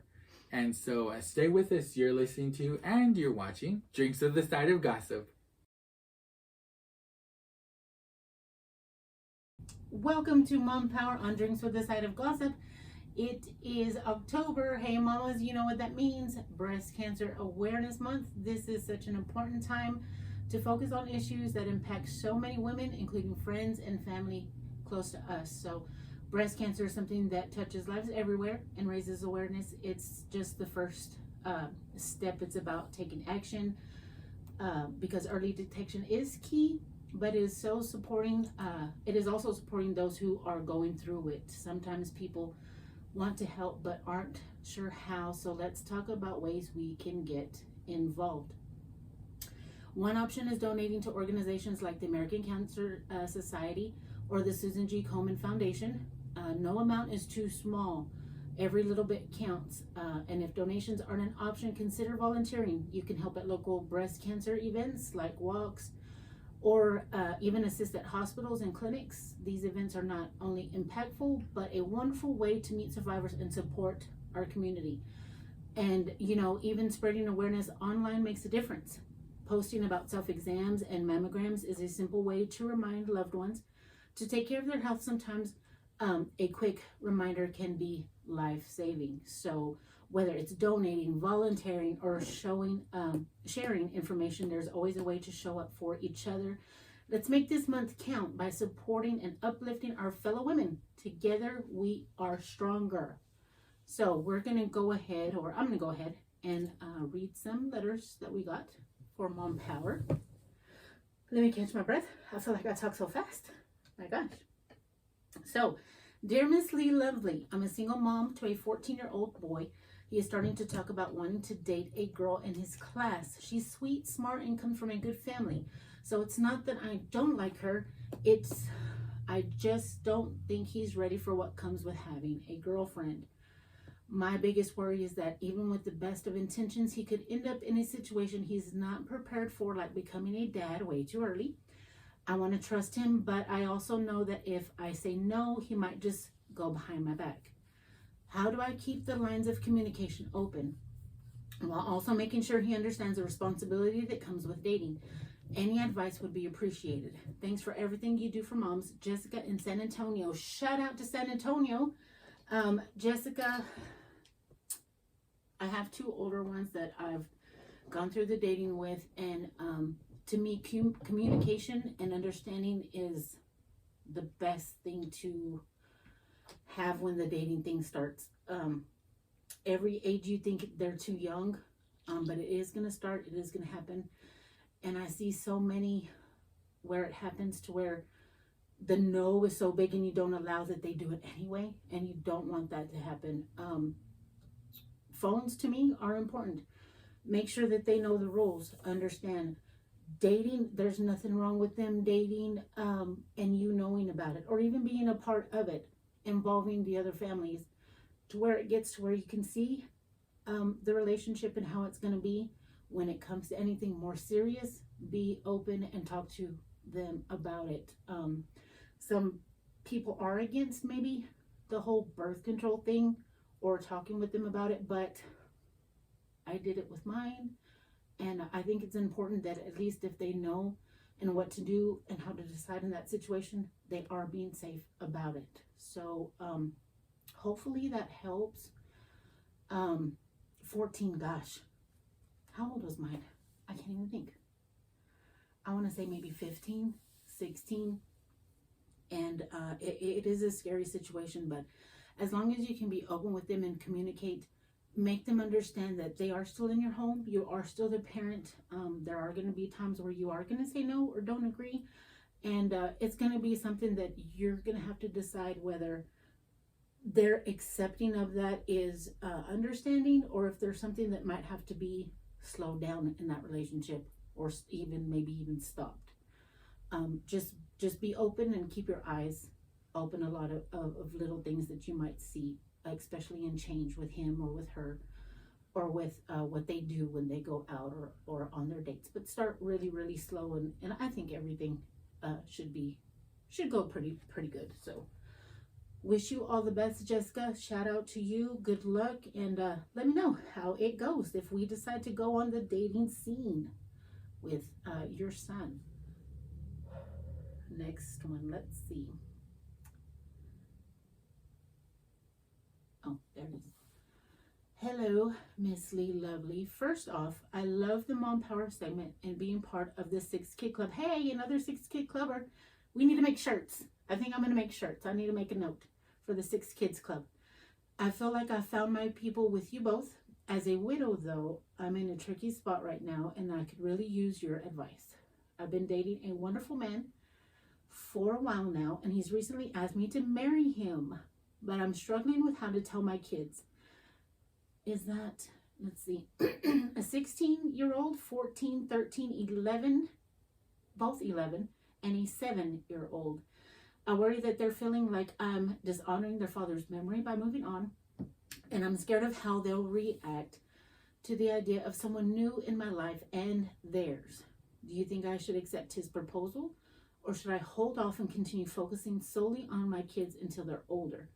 And so stay with us. You're listening to and you're watching Drinks of the Side of Gossip. Welcome to MOMpower on Drinks with the Side of Gossip. It is October. Hey mamas, you know what that means. Breast Cancer Awareness Month. This is such an important time to focus on issues that impact so many women, including friends and family close to us. So breast cancer is something that touches lives everywhere and raises awareness. It's just the first step. It's about taking action because early detection is key. But it is also supporting those who are going through it. Sometimes people want to help but aren't sure how. So let's talk about ways we can get involved. One option is donating to organizations like the American Cancer Society or the Susan G. Komen Foundation. No amount is too small. Every little bit counts. And if donations aren't an option, consider volunteering. You can help at local breast cancer events like walks, or even assist at hospitals and clinics. These events are not only impactful, but a wonderful way to meet survivors and support our community. And, you know, even spreading awareness online makes a difference. Posting about self-exams and mammograms is a simple way to remind loved ones to take care of their health. Sometimes a quick reminder can be life-saving. So whether it's donating, volunteering, or sharing information, there's always a way to show up for each other. Let's make this month count by supporting and uplifting our fellow women. Together, we are stronger. So we're going to go ahead, or I'm going to go ahead and read some letters that we got for MOMpower. Let me catch my breath. I feel like I talk so fast. My gosh. So, dear Miss Lee Lovely, I'm a single mom to a 14-year-old boy. He is starting to talk about wanting to date a girl in his class. She's sweet, smart, and comes from a good family. So it's not that I don't like her. I just don't think he's ready for what comes with having a girlfriend. My biggest worry is that even with the best of intentions, he could end up in a situation he's not prepared for, like becoming a dad way too early. I want to trust him, but I also know that if I say no, he might just go behind my back. How do I keep the lines of communication open while also making sure he understands the responsibility that comes with dating? Any advice would be appreciated. Thanks for everything you do for moms. Jessica in San Antonio. Shout out to San Antonio. Jessica, I have two older ones that I've gone through the dating with, and to me, communication and understanding is the best thing to have when the dating thing starts. Every age you think they're too young, but it is going to start, it is going to happen. And I see so many where it happens to where the no is so big and you don't allow that they do it anyway, and you don't want that to happen. Phones to me are important. Make sure that they know the rules, understand. dating, there's nothing wrong with them dating, and you knowing about it, or even being a part of it, involving the other families, to where it gets to where you can see the relationship and how it's going to be. When it comes to anything more serious, be open and talk to them about it. Some people are against maybe the whole birth control thing or talking with them about it, but I did it with mine, and I think it's important that at least if they know and what to do and how to decide in that situation, they are being safe about it. So hopefully that helps. 14, gosh, how old was mine? I can't even think. I want to say maybe 15, 16. And it is a scary situation, but as long as you can be open with them and communicate, make them understand that they are still in your home, you are still the parent. There are going to be times where you are going to say no or don't agree, and it's going to be something that you're going to have to decide whether their accepting of that is understanding, or if there's something that might have to be slowed down in that relationship, or even maybe even stopped. Just be open and keep your eyes open. A lot of little things that you might see, especially in change with him or with her, or with what they do when they go out or on their dates. But start really, really slow, and I think everything should go pretty good. So wish you all the best, Jessica. Shout out to you. Good luck, and let me know how it goes if we decide to go on the dating scene with your son. Next one, let's see. Oh, there it is. Hello, Miss Lee Lovely. First off, I love the MOMpower segment and being part of the 6 Kid Club. Hey, another 6 Kid Clubber. We need to make shirts. I think I'm going to make shirts. I need to make a note for the 6 Kids Club. I feel like I found my people with you both. As a widow, though, I'm in a tricky spot right now, and I could really use your advice. I've been dating a wonderful man for a while now, and he's recently asked me to marry him, but I'm struggling with how to tell my kids. Is that, let's see, a 16-year-old, 14, 13, 11, both 11, and a 7-year-old. I worry that they're feeling like I'm dishonoring their father's memory by moving on, and I'm scared of how they'll react to the idea of someone new in my life and theirs. Do you think I should accept his proposal, or should I hold off and continue focusing solely on my kids until they're older?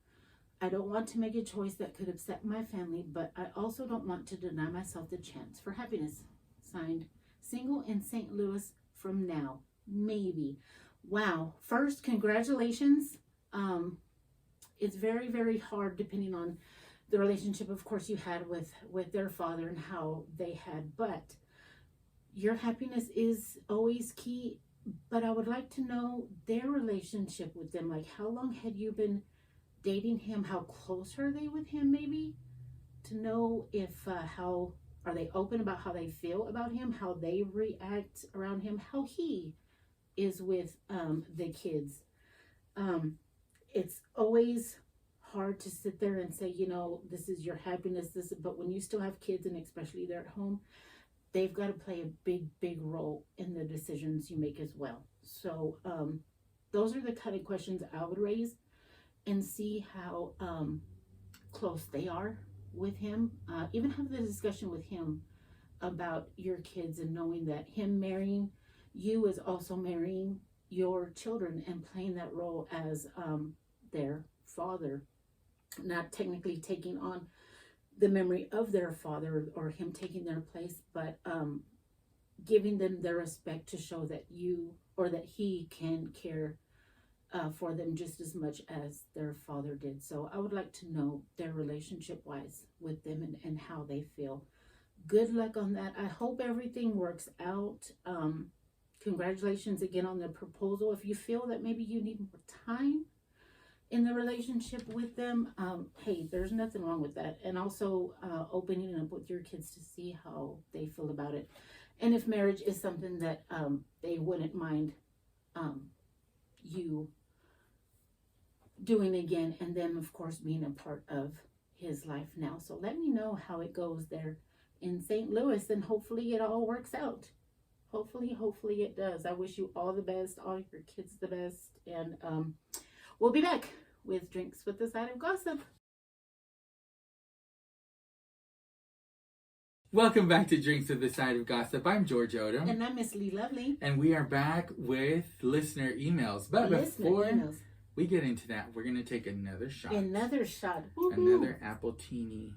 I don't want to make a choice that could upset my family, but I also don't want to deny myself the chance for happiness. Signed, single in St. Louis from now. Maybe. Wow. First, congratulations. It's very, very hard depending on the relationship, of course, you had with their father and how they had. But your happiness is always key. But I would like to know their relationship with them. Like, how long had you been dating him? How close are they with him, maybe? To know if, how are they open about how they feel about him, how they react around him, how he is with the kids. It's always hard to sit there and say, you know, this is your happiness, but when you still have kids, and especially they're at home, they've got to play a big role in the decisions you make as well. So those are the kind of questions I would raise, and see how close they are with him. Even have the discussion with him about your kids, and knowing that him marrying you is also marrying your children and playing that role as their father, not technically taking on the memory of their father or him taking their place, but giving them their respect to show that you, or that he can care for them just as much as their father did. So I would like to know their relationship wise with them, and how they feel. Good luck on that. I hope everything works out. Congratulations again on the proposal. If you feel that maybe you need more time in the relationship with them, hey, there's nothing wrong with that. And also opening up with your kids to see how they feel about it, and if marriage is something that they wouldn't mind you doing again, and then of course being a part of his life now. So let me know how it goes there in St. Louis, and hopefully it all works out. Hopefully it does. I wish you all the best, all your kids the best. And we'll be back with Drinks with the Side of Gossip. Welcome back to Drinks with the Side of Gossip. I'm George Odom. And I'm Miss Lee Lovely. And we are back with listener emails. But before we get into that, we're going to take another shot. Woo-hoo. Another appletini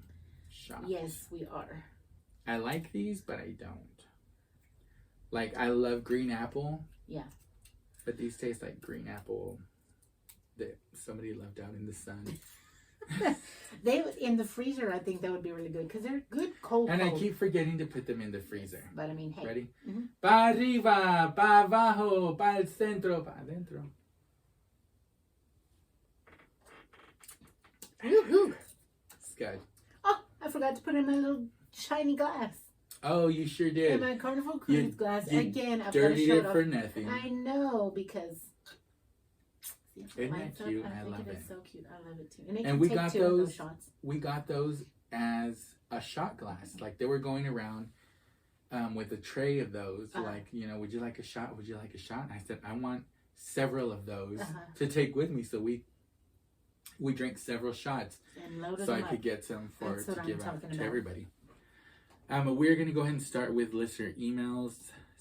shot. Yes, we are. I like these, but I don't. Like, I love green apple. Yeah. But these taste like green apple that somebody left out in the sun. They in the freezer, I think that would be really good because they're good cold. And I keep forgetting to put them in the freezer. Yes, but I mean, hey. Ready? Mm-hmm. Pa arriba, pa abajo, pa el centro, pa adentro. Woo-hoo. It's good. Oh, I forgot to put in my little shiny glass. Oh, you sure did. In my Carnival Cruise glass. Again, I've dirtied got to it show for off. nothing. I know, because... Isn't that cute? I love it. It's so cute. I love it too. And we got those shots. We got those as a shot glass. Like they were going around with a tray of those. Like, you know, would you like a shot? Would you like a shot? And I said, I want several of those to take with me. So we drank several shots so I could get some to give out to everybody. We're going to go ahead and start with listener emails.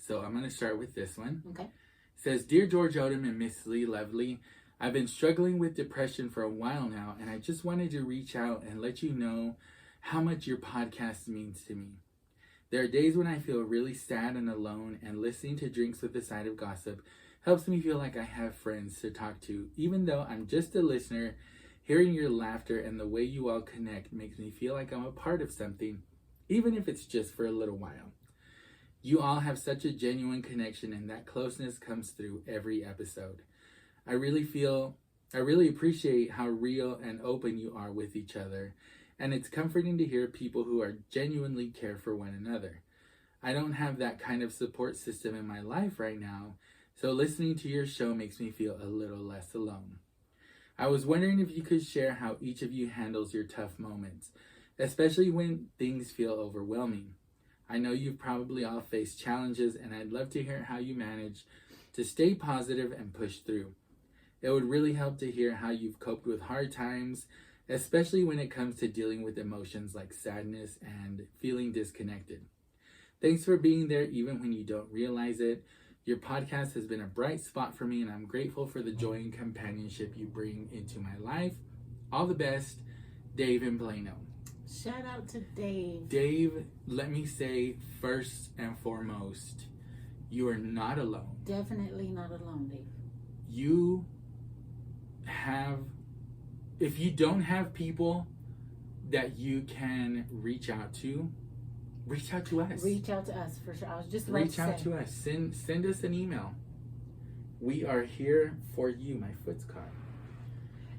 So I'm going to start with this one. Okay. It says, Dear George Odom and Miss Lee Lovely, I've been struggling with depression for a while now, and I just wanted to reach out and let you know how much your podcast means to me. There are days when I feel really sad and alone, and listening to Drinks with the Side of Gossip helps me feel like I have friends to talk to. Even though I'm just a listener, hearing your laughter and the way you all connect makes me feel like I'm a part of something, even if it's just for a little while. You all have such a genuine connection, and that closeness comes through every episode. I really appreciate how real and open you are with each other, and it's comforting to hear people who are genuinely care for one another. I don't have that kind of support system in my life right now, so listening to your show makes me feel a little less alone. I was wondering if you could share how each of you handles your tough moments, especially when things feel overwhelming. I know you've probably all faced challenges, and I'd love to hear how you manage to stay positive and push through. It would really help to hear how you've coped with hard times, especially when it comes to dealing with emotions like sadness and feeling disconnected. Thanks for being there even when you don't realize it. Your podcast has been a bright spot for me, and I'm grateful for the joy and companionship you bring into my life. All the best, Dave in Plano. Shout out to Dave. Dave, let me say first and foremost, you are not alone. Definitely not alone, Dave. You if you don't have people that you can reach out to us. Reach out to us for sure. I was just about reach out to us. Send us an email. We are here for you. My foot's caught.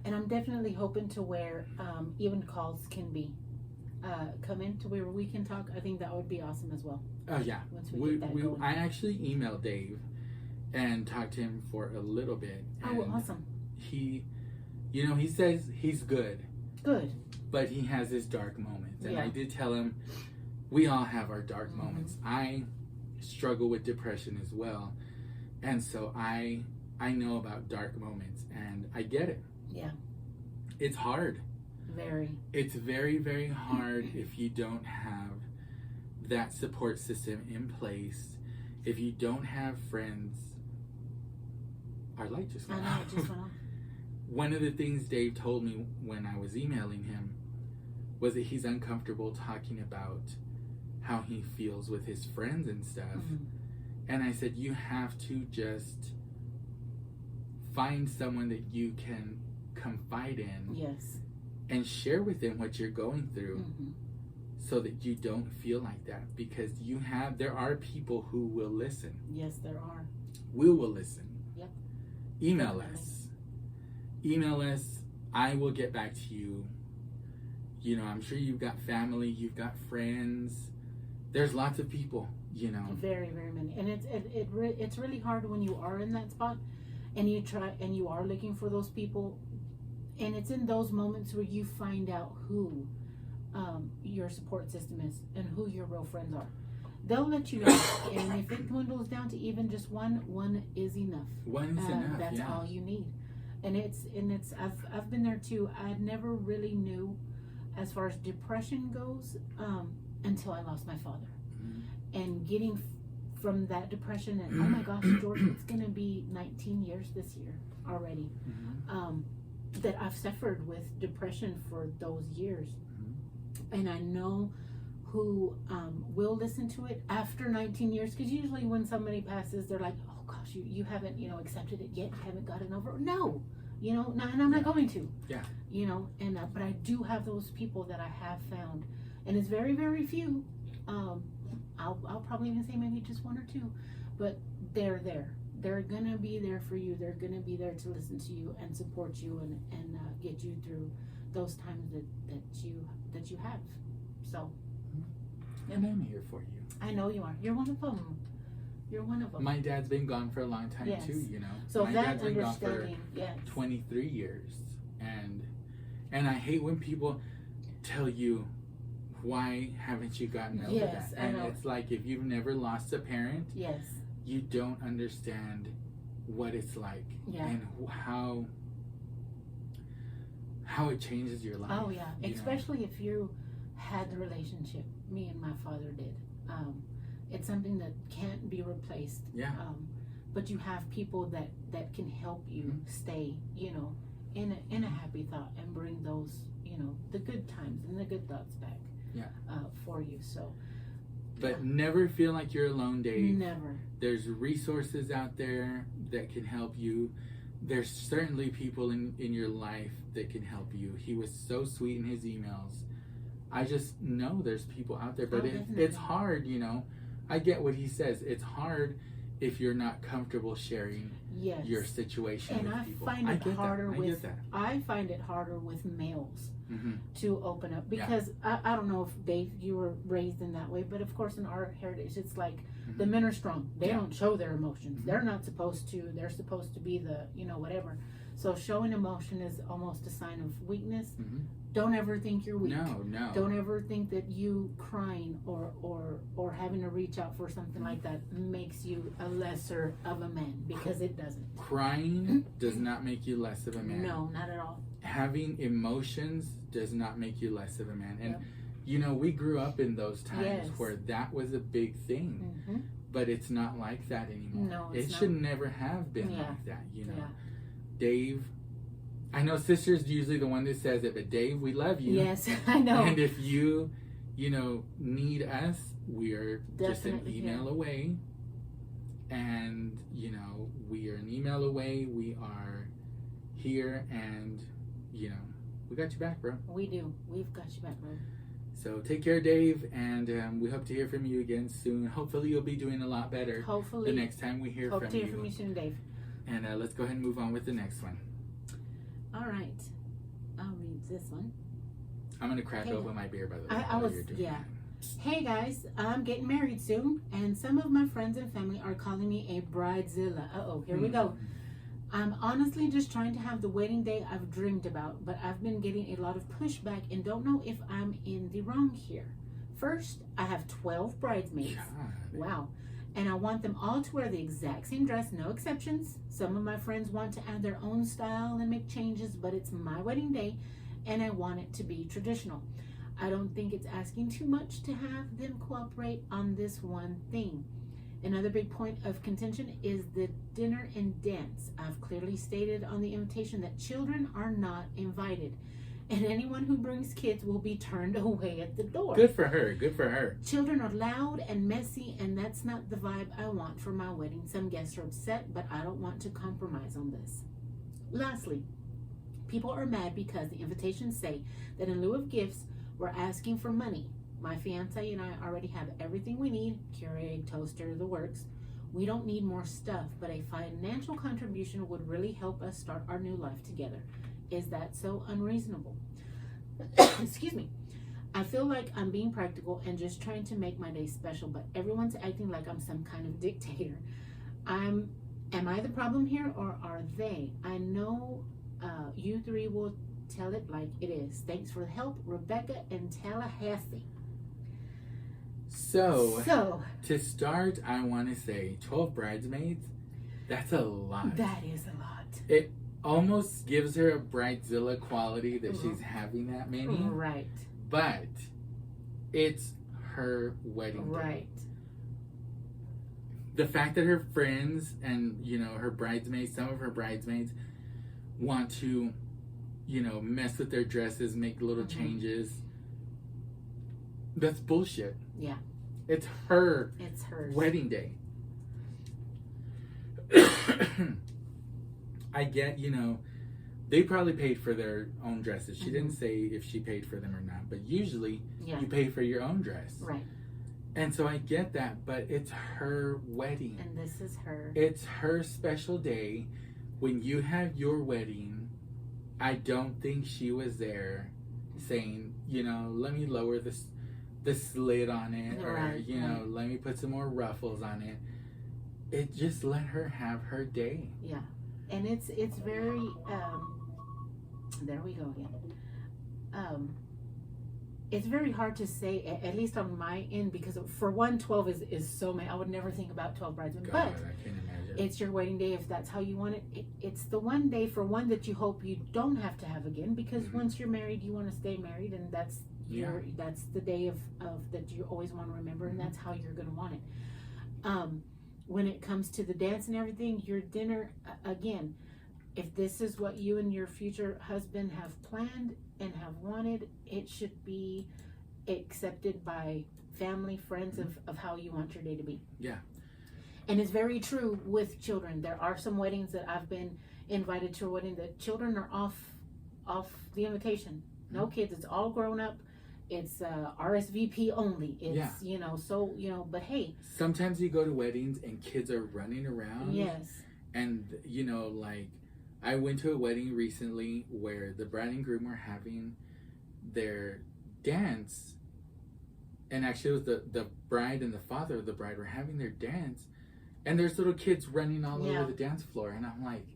And I'm definitely hoping to where even calls can be come in to where we can talk. I think that would be awesome as well. Oh yeah. Once we get that going. I actually emailed Dave and talked to him for a little bit. Oh, awesome. He says he's good. Good. But he has his dark moments. And yeah. I did tell him we all have our dark moments. I struggle with depression as well. And so I know about dark moments, and I get it. Yeah. It's hard. Very. It's very, very hard if you don't have that support system in place. If you don't have friends. Our light just went off. It just went off. One of the things Dave told me when I was emailing him was that he's uncomfortable talking about how he feels with his friends and stuff. Mm-hmm. And I said, you have to just find someone that you can confide in. Yes. And share with them what you're going through. Mm-hmm. So that you don't feel like that. Because there are people who will listen. Yes, there are. We will listen. Yep. Email us. I will get back to you. You know, I'm sure you've got family, you've got friends. There's lots of people, you know. Very, very many. And it's really hard when you are in that spot and you are looking for those people. And it's in those moments where you find out who your support system is and who your real friends are. they'll let you know. And if it dwindles down to even just one is enough. One is enough. That's all you need. And it's I've been there too. I never really knew as far as depression goes until I lost my father. Mm-hmm. And getting from that depression, and oh my gosh, George, it's gonna be 19 years this year already. Mm-hmm. That I've suffered with depression for those years. Mm-hmm. And I know who will listen to it after 19 years, because usually when somebody passes, they're like, oh gosh, you haven't, accepted it yet, you haven't gotten over it. No, and I'm not going to. Yeah. And but I do have those people that I have found, and it's very, very few. I'll probably even say maybe just one or two, but they're there. They're gonna be there for you. They're gonna be there to listen to you and support you and get you through those times that you have. So. And I'm here for you. I know you are. You're one of them. You're one of them. My dad's been gone for a long time too. So my dad's been gone for 23 years, and I hate when people tell you, why haven't you gotten over that? And it's like, if you've never lost a parent, you don't understand what it's like and how it changes your life. Oh yeah, especially if you had the relationship me and my father did. It's something that can't be replaced. Yeah. But you have people that can help you stay, in a happy thought and bring those, the good times and the good thoughts back. Yeah. For you. So. But never feel like you're alone, Dave. Never. There's resources out there that can help you. There's certainly people in your life that can help you. He was so sweet in his emails. I just know there's people out there, but it's hard, I get what he says. It's hard if you're not comfortable sharing your situation with people. I find it harder with males to open up, because I don't know if Dave, you were raised in that way, but of course in our heritage, it's like the men are strong. They don't show their emotions. They're not supposed to. They're supposed to be the, whatever. So showing emotion is almost a sign of weakness. Don't ever think you're weak. No. Don't ever think that you crying or having to reach out for something like that makes you a lesser of a man, because it doesn't. Crying does not make you less of a man. No, not at all. Having emotions does not make you less of a man. And we grew up in those times where that was a big thing. But it's not like that anymore. No, it should never have been like that, Dave, I know sister's usually the one that says it, but Dave, we love you. Yes, I know. And if you, need us, we're just an email away. And, we are an email away. We are here, and, we got you back, bro. We do. We've got you back, bro. So take care, Dave, and we hope to hear from you again soon. Hopefully you'll be doing a lot better. Hopefully. The next time we hear from you. Hope to hear from you soon, Dave. And let's go ahead and move on with the next one. All right. I'll read this one. I'm going to crack open my beer, by the way. Hey, guys. I'm getting married soon, and some of my friends and family are calling me a bridezilla. Uh-oh, here we go. I'm honestly just trying to have the wedding day I've dreamed about, but I've been getting a lot of pushback and don't know if I'm in the wrong here. First, I have 12 bridesmaids. God. Wow. And I want them all to wear the exact same dress, no exceptions. Some of my friends want to add their own style and make changes, but it's my wedding day, and I want it to be traditional. I don't think it's asking too much to have them cooperate on this one thing. Another big point of contention is the dinner and dance. I've clearly stated on the invitation that children are not invited, and anyone who brings kids will be turned away at the door. Good for her. Good for her. Children are loud and messy, and that's not the vibe I want for my wedding. Some guests are upset, but I don't want to compromise on this. Lastly, people are mad because the invitations say that in lieu of gifts, we're asking for money. My fiance and I already have everything we need, Keurig, toaster, the works. We don't need more stuff, but a financial contribution would really help us start our new life together. Is that so unreasonable? Excuse me. I feel like I'm being practical and just trying to make my day special, but everyone's acting like I'm some kind of dictator. Am I the problem here, or are they? I know you three will tell it like it is. Thanks for the help, Rebecca in Tallahassee. So to start, I want to say 12 bridesmaids. That's a lot. That is a lot. It almost gives her a bridezilla quality that she's having that many. Right. But it's her wedding day. Right. The fact that her friends and, her bridesmaids, some of her bridesmaids want to, mess with their dresses, make little changes. That's bullshit. Yeah. It's her wedding day. I get, they probably paid for their own dresses. She didn't say if she paid for them or not, but usually you pay for your own dress. Right. And so I get that, but it's her wedding. And this is her. It's her special day. When you have your wedding, I don't think she was there saying, let me lower the slit on it, or, let me put some more ruffles on it. It just let her have her day. Yeah. And it's very, there we go again. It's very hard to say, at least on my end, because for 12 is so many. I would never think about 12 bridesmaids. But I can't imagine. It's your wedding day if that's how you want it. It's the one day for one that you hope you don't have to have again, because once you're married, you want to stay married, and that's that's the day of that you always want to remember, and that's how you're going to want it. When it comes to the dance and everything, your dinner, again, if this is what you and your future husband have planned and have wanted, it should be accepted by family, friends of how you want your day to be. Yeah. And it's very true with children. There are some weddings that I've been invited to a wedding that children are off the invitation. No kids. It's all grown up. It's RSVP only. It's, but hey. Sometimes you go to weddings and kids are running around. Yes. And, I went to a wedding recently where the bride and groom were having their dance. And actually it was the bride and the father of the bride were having their dance. And there's little kids running all over the dance floor. And I'm like,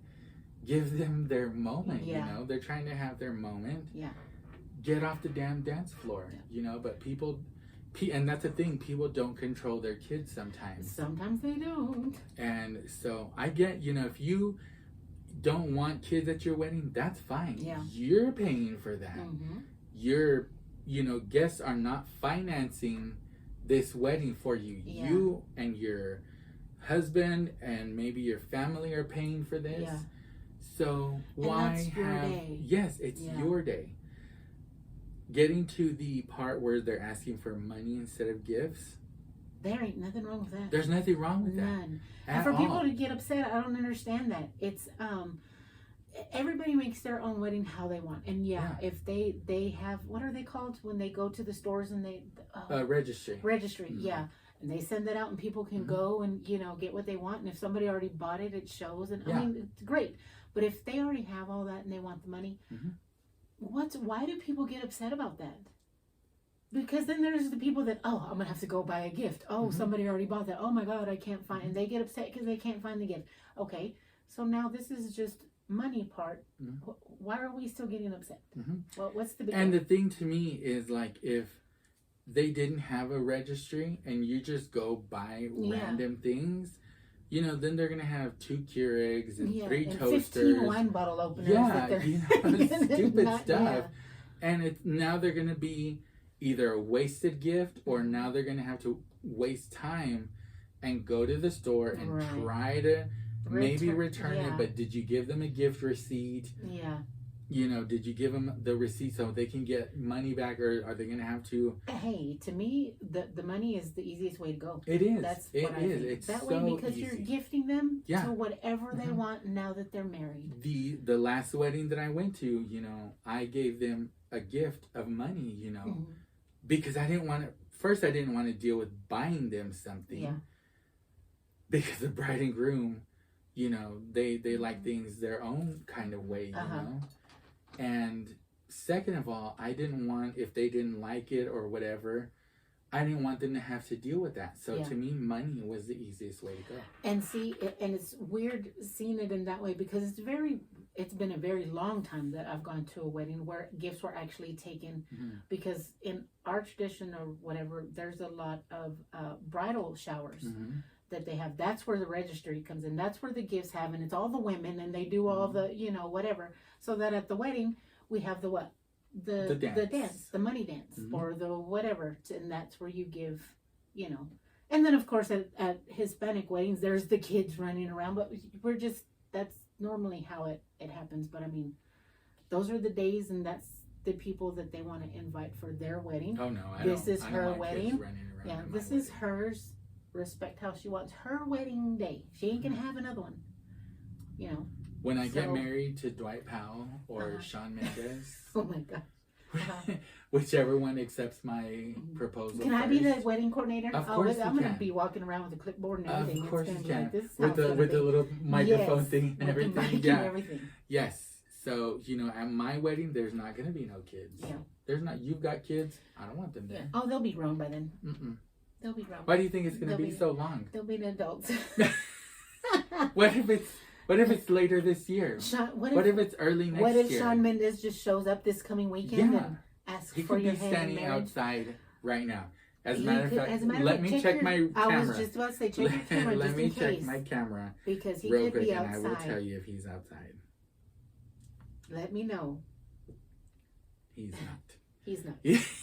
give them their moment, They're trying to have their moment. Yeah. Get off the damn dance floor, but people, and that's the thing, people don't control their kids sometimes. Sometimes they don't. And so I get, if you don't want kids at your wedding, that's fine. Yeah. You're paying for that. Your, guests are not financing this wedding for you. Yeah. You and your husband and maybe your family are paying for this. Yeah. So why that's your day. Yes, it's your day. Getting to the part where they're asking for money instead of gifts. There ain't nothing wrong with that. There's nothing wrong with that. None. And for people to get upset, I don't understand that. It's everybody makes their own wedding how they want. And if they have, what are they called when they go to the stores and they registry. Yeah. And they send that out and people can go and get what they want. And if somebody already bought it, it shows. And I mean, it's great. But if they already have all that and they want the money, why do people get upset about that? Because then there's the people that, I'm gonna have to go buy a gift. Somebody already bought that. Oh my God, I can't find, and they get upset because they can't find the gift. Okay, so now this is just money part. Why are we still getting upset? Well, what's the big And the thing to me is, like, if they didn't have a registry and you just go buy random things, then they're gonna have 2 Keurigs and 3 and toasters, 15 wine bottle openers. Stupid stuff. And now they're gonna be either a wasted gift, or now they're gonna have to waste time and go to the store and try to maybe return it. But did you give them a gift receipt? Yeah. Did you give them the receipt so they can get money back, or are they going to have to? Hey, to me, the money is the easiest way to go. It is. That's what I think. It's that so way, because easy. you're gifting them to whatever they want now that they're married. The last wedding that I went to, I gave them a gift of money, because I didn't want to. First, I didn't want to deal with buying them something. Yeah. Because the bride and groom, they like things their own kind of way, you know. And second of all, I didn't want, if they didn't like it or whatever, I didn't want them to have to deal with that. So Yeah. to me, money was the easiest way to go. And see, and it's weird seeing it in that way because it's been a very long time that I've gone to a wedding where gifts were actually taken, because in our tradition or whatever, there's a lot of bridal showers that they have. That's where the registry comes in. That's where the gifts have, and it's all the women, and they do all the, whatever. So that at the wedding, we have the what? The dance, the money dance, or the whatever. And that's where you give, And then, of course, at Hispanic weddings, there's the kids running around. But that's normally how it happens. But, I mean, those are the days, and that's the people that they want to invite for their wedding. Oh, no. This is her wedding. Yeah, this is hers. Respect how she wants her wedding day. She ain't going to have another one. When I get married to Dwight Powell or Shawn Mendes. Oh, my God. Whichever one accepts my proposal. Can I be the wedding coordinator? Of course I'm going to be walking around with a clipboard and everything. Of course you can. With the little microphone thing and everything. And everything. Yes. So, at my wedding, there's not going to be no kids. Yeah. There's not. You've got kids. I don't want them there. Yeah. Oh, they'll be grown by then. They'll be grown. Why do you think it's going to be so long? They'll be adults. What if it's later this year? What if it's early next year? What if Shawn Mendes just shows up this coming weekend and asks for your hand in marriage? He could be standing outside right now. As a matter of fact, let me check my camera. I was just about to say, check your camera Let just me in check case. my camera because he real could quick, be outside. and I will tell you if he's outside. Let me know. He's not. He's not.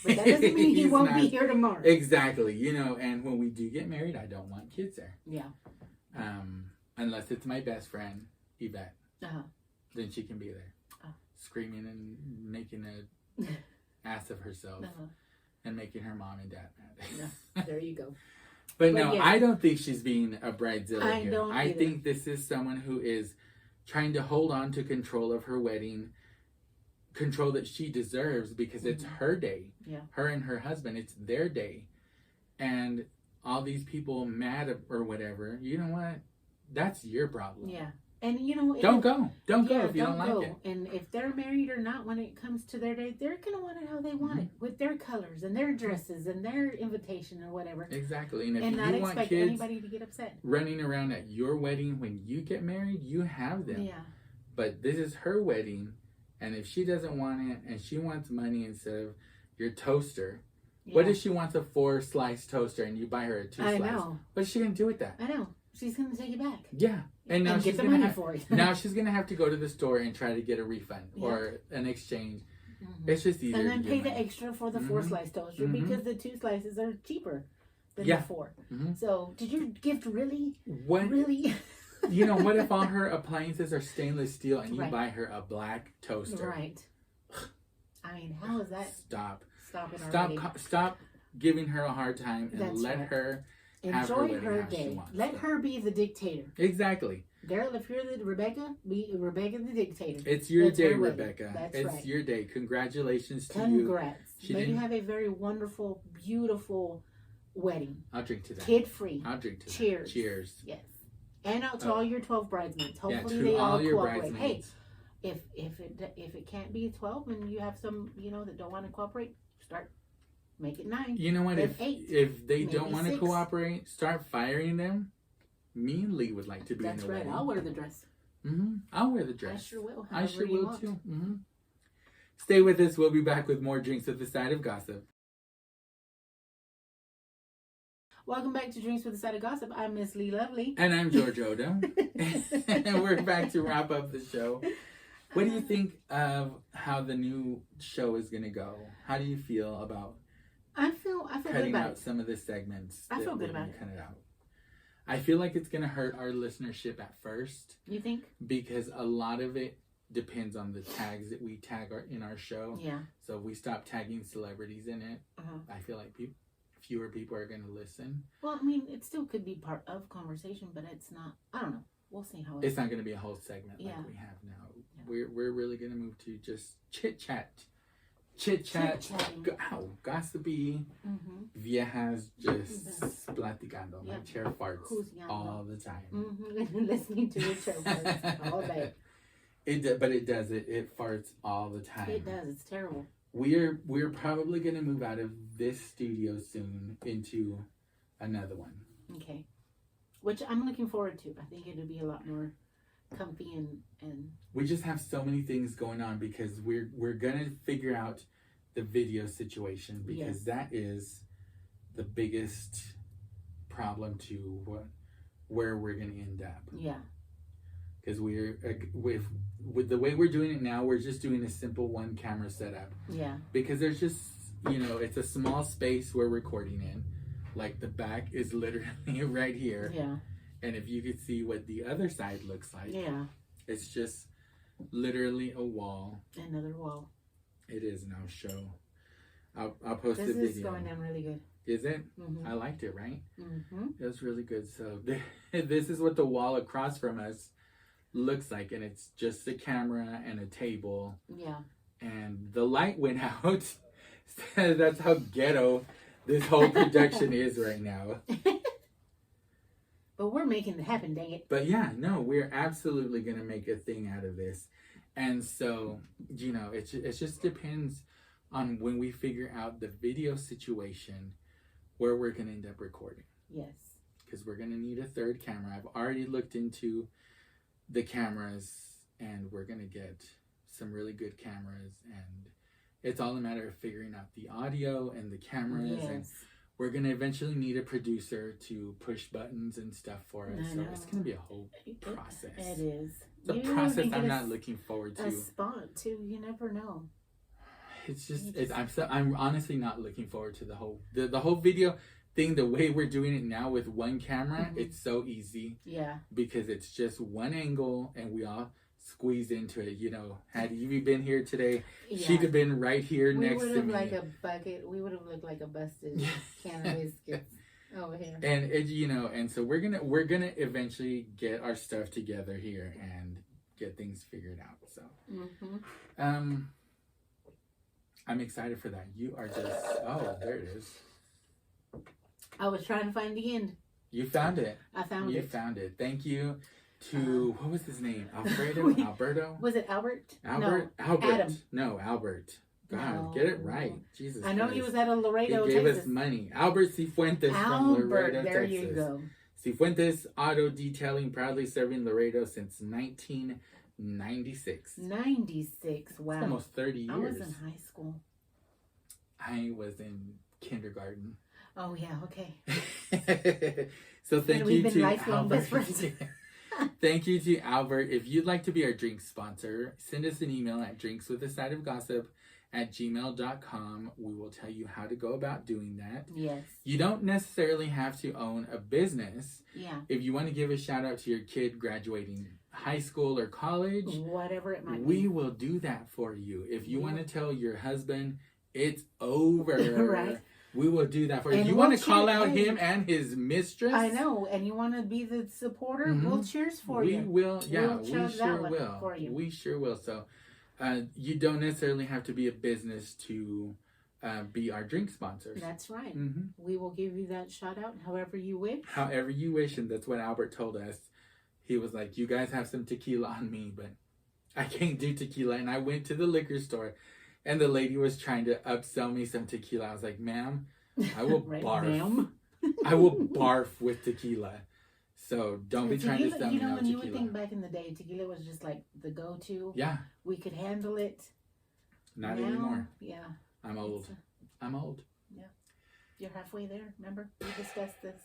But that doesn't mean he won't be here tomorrow. Exactly. And when we do get married, I don't want kids there. Yeah. Unless it's my best friend, Yvette. Then she can be there. Screaming and making a ass of herself. And making her mom and dad mad. Yeah. There you go. But no, yeah. I don't think she's being a bridezilla here. I either. think this is someone who is trying to hold on to control of her wedding. Control that she deserves because it's her day. Yeah. Her and her husband, it's their day. And all these people mad or whatever, you know what? That's your problem. Yeah. And don't go if you don't like it. And if they're married or not, when it comes to their day, they're gonna want it how they want it, with their colors and their dresses and their invitation or whatever. Exactly. And if and you not want expect kids anybody to get upset running around at your wedding when you get married, you have them. Yeah. But this is her wedding, and if she doesn't want it and she wants money instead of your toaster. Yeah. What if she wants a 4-slice toaster and you buy her a 2-slice? I know. What's she gonna do with that? I know. She's gonna take it back. Yeah. And now get the money for it. Now she's gonna have to go to the store and try to get a refund or an exchange. It's just easier. And then pay the extra for the 4-slice toaster because the 2 slices are cheaper than the 4. So did your gift really? Really? What if all her appliances are stainless steel and you buy her a black toaster? Right. I mean, how is that? Stop giving her a hard time and let her enjoy her day. Let her be the dictator. Exactly. Girl, if you're the Rebecca, be Rebecca the dictator. It's your day, Rebecca. That's right. It's your day. Congratulations to you. Congrats. May you have a very wonderful, beautiful wedding. I'll drink to that. Kid-free. I'll drink to that. Cheers. Cheers. Yes. And out to all your 12 bridesmaids. Hopefully they all your cooperate. Bridesmaids. Hey, if it can't be 12 and you have some, that don't want to cooperate, make it 9. You know what? Then if they don't want to 6. cooperate, start firing them. Me and Lee would like to be in the wedding. That's right. I'll wear the dress. I'll wear the dress. I sure will. I sure will too. Stay with us. We'll be back with more Drinks with the Side of Gossip. Welcome back to Drinks with a Side of Gossip. I'm Miss Lee Lovely. And I'm George Oda. And we're back to wrap up the show. What do you think of how the new show is going to go? How do you feel about I feel good cutting about out some of the segments? I feel good about it. Cut it out. I feel like it's going to hurt our listenership at first. You think? Because a lot of it depends on the tags that we tag in our show. Yeah. So if we stop tagging celebrities in it, I feel like fewer people are going to listen. Well, I mean, it still could be part of conversation, but it's not. I don't know. We'll see how it's not going to be a whole segment like we have now. Yeah. We're really going to move to just chit chat, gossipy, viejas just platicando. My chair farts all the time. Listening to your chair farts all day. It farts all the time. It does. It's terrible. we're probably gonna move out of this studio soon into another one. Okay. Which I'm looking forward to. I think it'll be a lot more comfy and we just have so many things going on because we're gonna figure out the video situation because that is the biggest problem to where we're gonna end up. Yeah. Because we're with the way we're doing it now, we're just doing a simple one camera setup. Yeah. Because there's just it's a small space we're recording in. Like the back is literally right here. Yeah. And if you could see what the other side looks like. Yeah. It's just literally a wall. Another wall. It is now. I'll post the video. This is going down really good. Is it? Mm-hmm. I liked it, right? Mm-hmm. It was really good. So this is what the wall across from us looks like. And it's just a camera and a table. Yeah. And the light went out. That's how ghetto this whole production is right now. But we're making it happen, dang it. But yeah, no, we're absolutely going to make a thing out of this. And so, it just depends on when we figure out the video situation where we're going to end up recording. Yes. Because we're going to need a third camera. I've already looked into the cameras and we're going to get some really good cameras. And it's all a matter of figuring out the audio and the cameras. Yes. And we're going to eventually need a producer to push buttons and stuff for us. So it's going to be a whole process. It is. It's a process I'm not looking forward to. A spot too. You never know. It's just I'm honestly not looking forward to the whole video thing. The way we're doing it now with one camera, Mm-hmm. it's so easy. Yeah. Because it's just one angle and we all squeeze into it. Had Evie been here today, she'd have been right here next to me. Like a bucket. We would have looked like a busted can of biscuits over here. And and so we're gonna eventually get our stuff together here and get things figured out. So I'm excited for that. You are just there it is. I was trying to find the end. You found it. I found it. You found it. Thank you to what was his name? Alberto? Was it Albert? Albert? No, Albert. Adam. No, Albert. God, No. get it right. Jesus I know Christ. he was at a Laredo, He gave Texas. us money. Albert Cifuentes from Laredo, there Texas. you go. Cifuentes Auto Detailing, proudly serving Laredo since 1996. 96. Wow. It's almost 30 years. I was in high school. I was in kindergarten. Oh, yeah. Okay. So thank you to lifelong Albert. best friends. Thank you to Albert. If you'd like to be our drink sponsor, send us an email at drinkswithasideofgossip@gmail.com. We will tell you how to go about doing that. Yes. You don't necessarily have to own a business. Yeah. If you want to give a shout out to your kid graduating high school or college, whatever it might be, we will do that for you. If you want to tell your husband it's over, right? We will do that for you. And You want to call out him and his mistress? I know. And you want to be the supporter? We'll cheers for you. We will. Yeah, we sure will. For you. We sure will. So you don't necessarily have to be a business to be our drink sponsors. That's right. Mm-hmm. We will give you that shout out however you wish. However you wish. And that's what Albert told us. He was like, you guys have some tequila on me, but I can't do tequila. And I went to the liquor store. And the lady was trying to upsell me some tequila. I was like, ma'am, I will right, barf. Ma'am. I will barf with tequila. So don't be trying to sell me no when tequila. You would think back in the day, tequila was just like the go-to. Yeah. We could handle it. Not now, anymore. Yeah. I'm old. I'm old. Yeah. You're halfway there. Remember? We discussed this.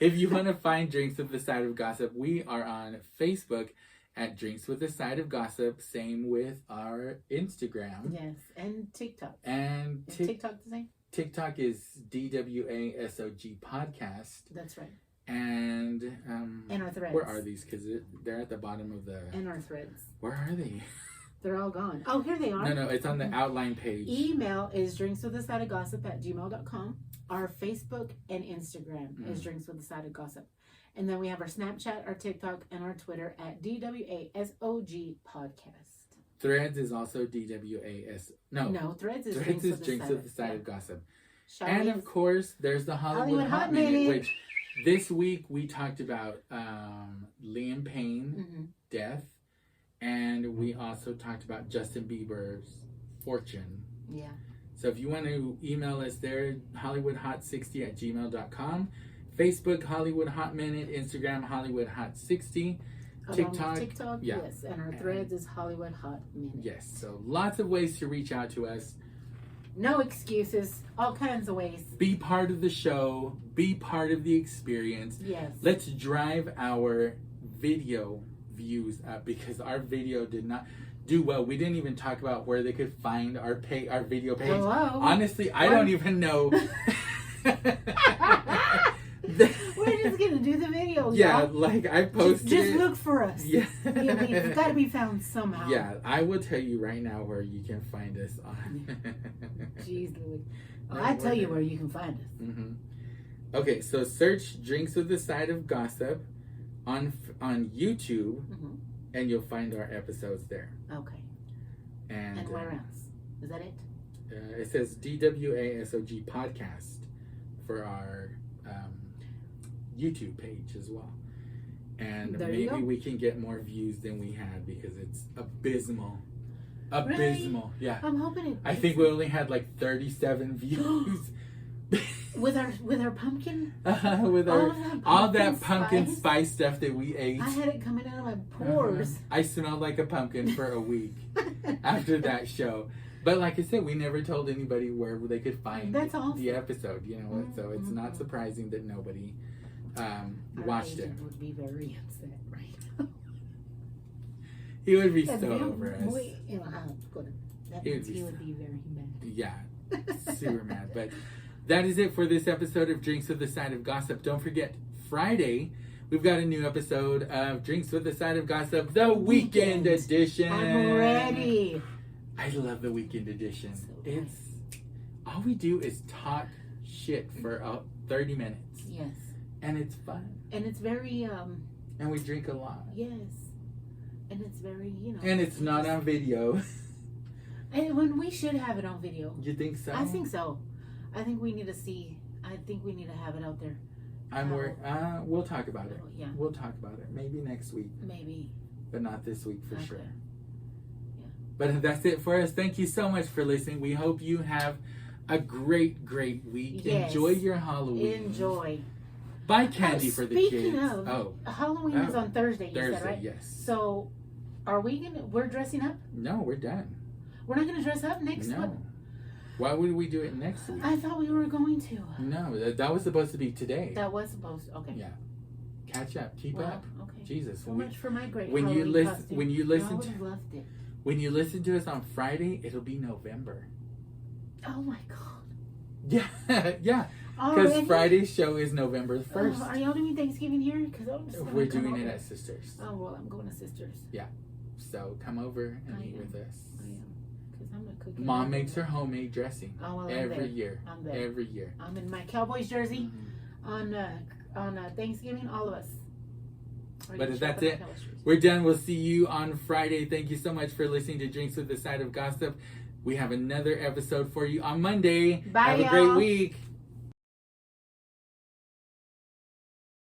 If you want to find Drinks with the Side of Gossip, we are on Facebook at Drinks with the Side of Gossip. Same with our Instagram. Yes, and TikTok. And is TikTok the same? TikTok is DWASOG Podcast. That's right. And our threads. Where are these? Because they're at the bottom of the... And our threads. Where are they? They're all gone. Oh, here they are. No, it's on the outline page. Email is drinkswiththesideofgossip@gmail.com. Our Facebook and Instagram is Drinks with the Side of Gossip. And then we have our Snapchat, our TikTok, and our Twitter at DWASOG Podcast. Threads is also DWAS. No, Threads is Drinks with the Side of Gossip. And of course, there's the Hollywood Hot Minute, which this week we talked about Liam Payne death, and we also talked about Justin Bieber's fortune. Yeah. So if you want to email us there, hollywoodhot60@gmail.com. Facebook, Hollywood Hot Minute. Instagram, Hollywood Hot 60. TikTok, yes. And our threads is Hollywood Hot Minute. Yes. So lots of ways to reach out to us. No excuses. All kinds of ways. Be part of the show. Be part of the experience. Yes. Let's drive our video views up, because our video did not do well. We didn't even talk about where they could find our video page. Hello? Honestly, I don't even know. We're just gonna do the video. Yeah, y'all. like I posted just it. look for us. Yeah. It's got to be found somehow. Yeah, I will tell you right now where you can find us on. Jeez Louise. I tell you where you can find us. Mm-hmm. Okay, so search Drinks with the Side of Gossip on YouTube, Mm-hmm. and you'll find our episodes there. Okay. And where else? Is that it? It says DWASOG podcast for our YouTube page as well. And There you maybe go. we can get more views than we had, because it's abysmal. Really? Abysmal. Yeah. I'm hoping it. I think we only had like 37 views. with our pumpkin. With all that pumpkin spice. spice stuff that we ate. I had it coming out of my pores. I smelled like a pumpkin for a week after that show. But like I said, we never told anybody where they could find That's awesome. the episode. You know, so it's not surprising that nobody watched it. Would be very upset, right? He would be so over us. He would be very mad. Yeah, super mad. But that is it for this episode of Drinks with the Side of Gossip. Don't forget, Friday, we've got a new episode of Drinks with the Side of Gossip, the Weekend Edition. I'm ready. I love the Weekend Edition. So It's all we do is talk shit for 30 minutes. Yes. And it's fun. And it's very And we drink a lot. yes. And it's very, And it's not on video. And when we should have it on video. You think so? I think so. I think we need to have it out there. We'll talk about it. Yeah. We'll talk about it. Maybe next week. Maybe. But not this week for Okay. sure. Yeah. But that's it for us. Thank you so much for listening. We hope you have a great, great week. Yes. Enjoy your Halloween. Enjoy. Buy candy for the kids. Speaking of, Halloween is on Thursday, you said, right? Yes. So, we're dressing up? No, we're done. We're not going to dress up next No. week? Why would we do it next week? I thought we were going to. No, that was supposed to be today. That was supposed to. Okay. Yeah. Catch up. Keep up. Okay. Jesus. So much for my great when you Halloween listen, costume. when you I listen would to, have loved it. when you listen to us on Friday, it'll be November. Oh my God. Yeah, yeah. Because Already? Friday's show is November 1st. Are y'all doing Thanksgiving here? Because We're doing it at Sisters. Oh well, I'm going to Sisters. Yeah. So come over and I eat am. with us. I am. Because I'm gonna cook. Mom makes her homemade dressing Oh, well, I'm every there. year. I'm there. Every year. I'm in my Cowboys jersey on Thanksgiving. All of us. But that's it. We're done. We'll see you on Friday. Thank you so much for listening to Drinks with the Side of Gossip. We have another episode for you on Monday. Bye, have a y'all. great week.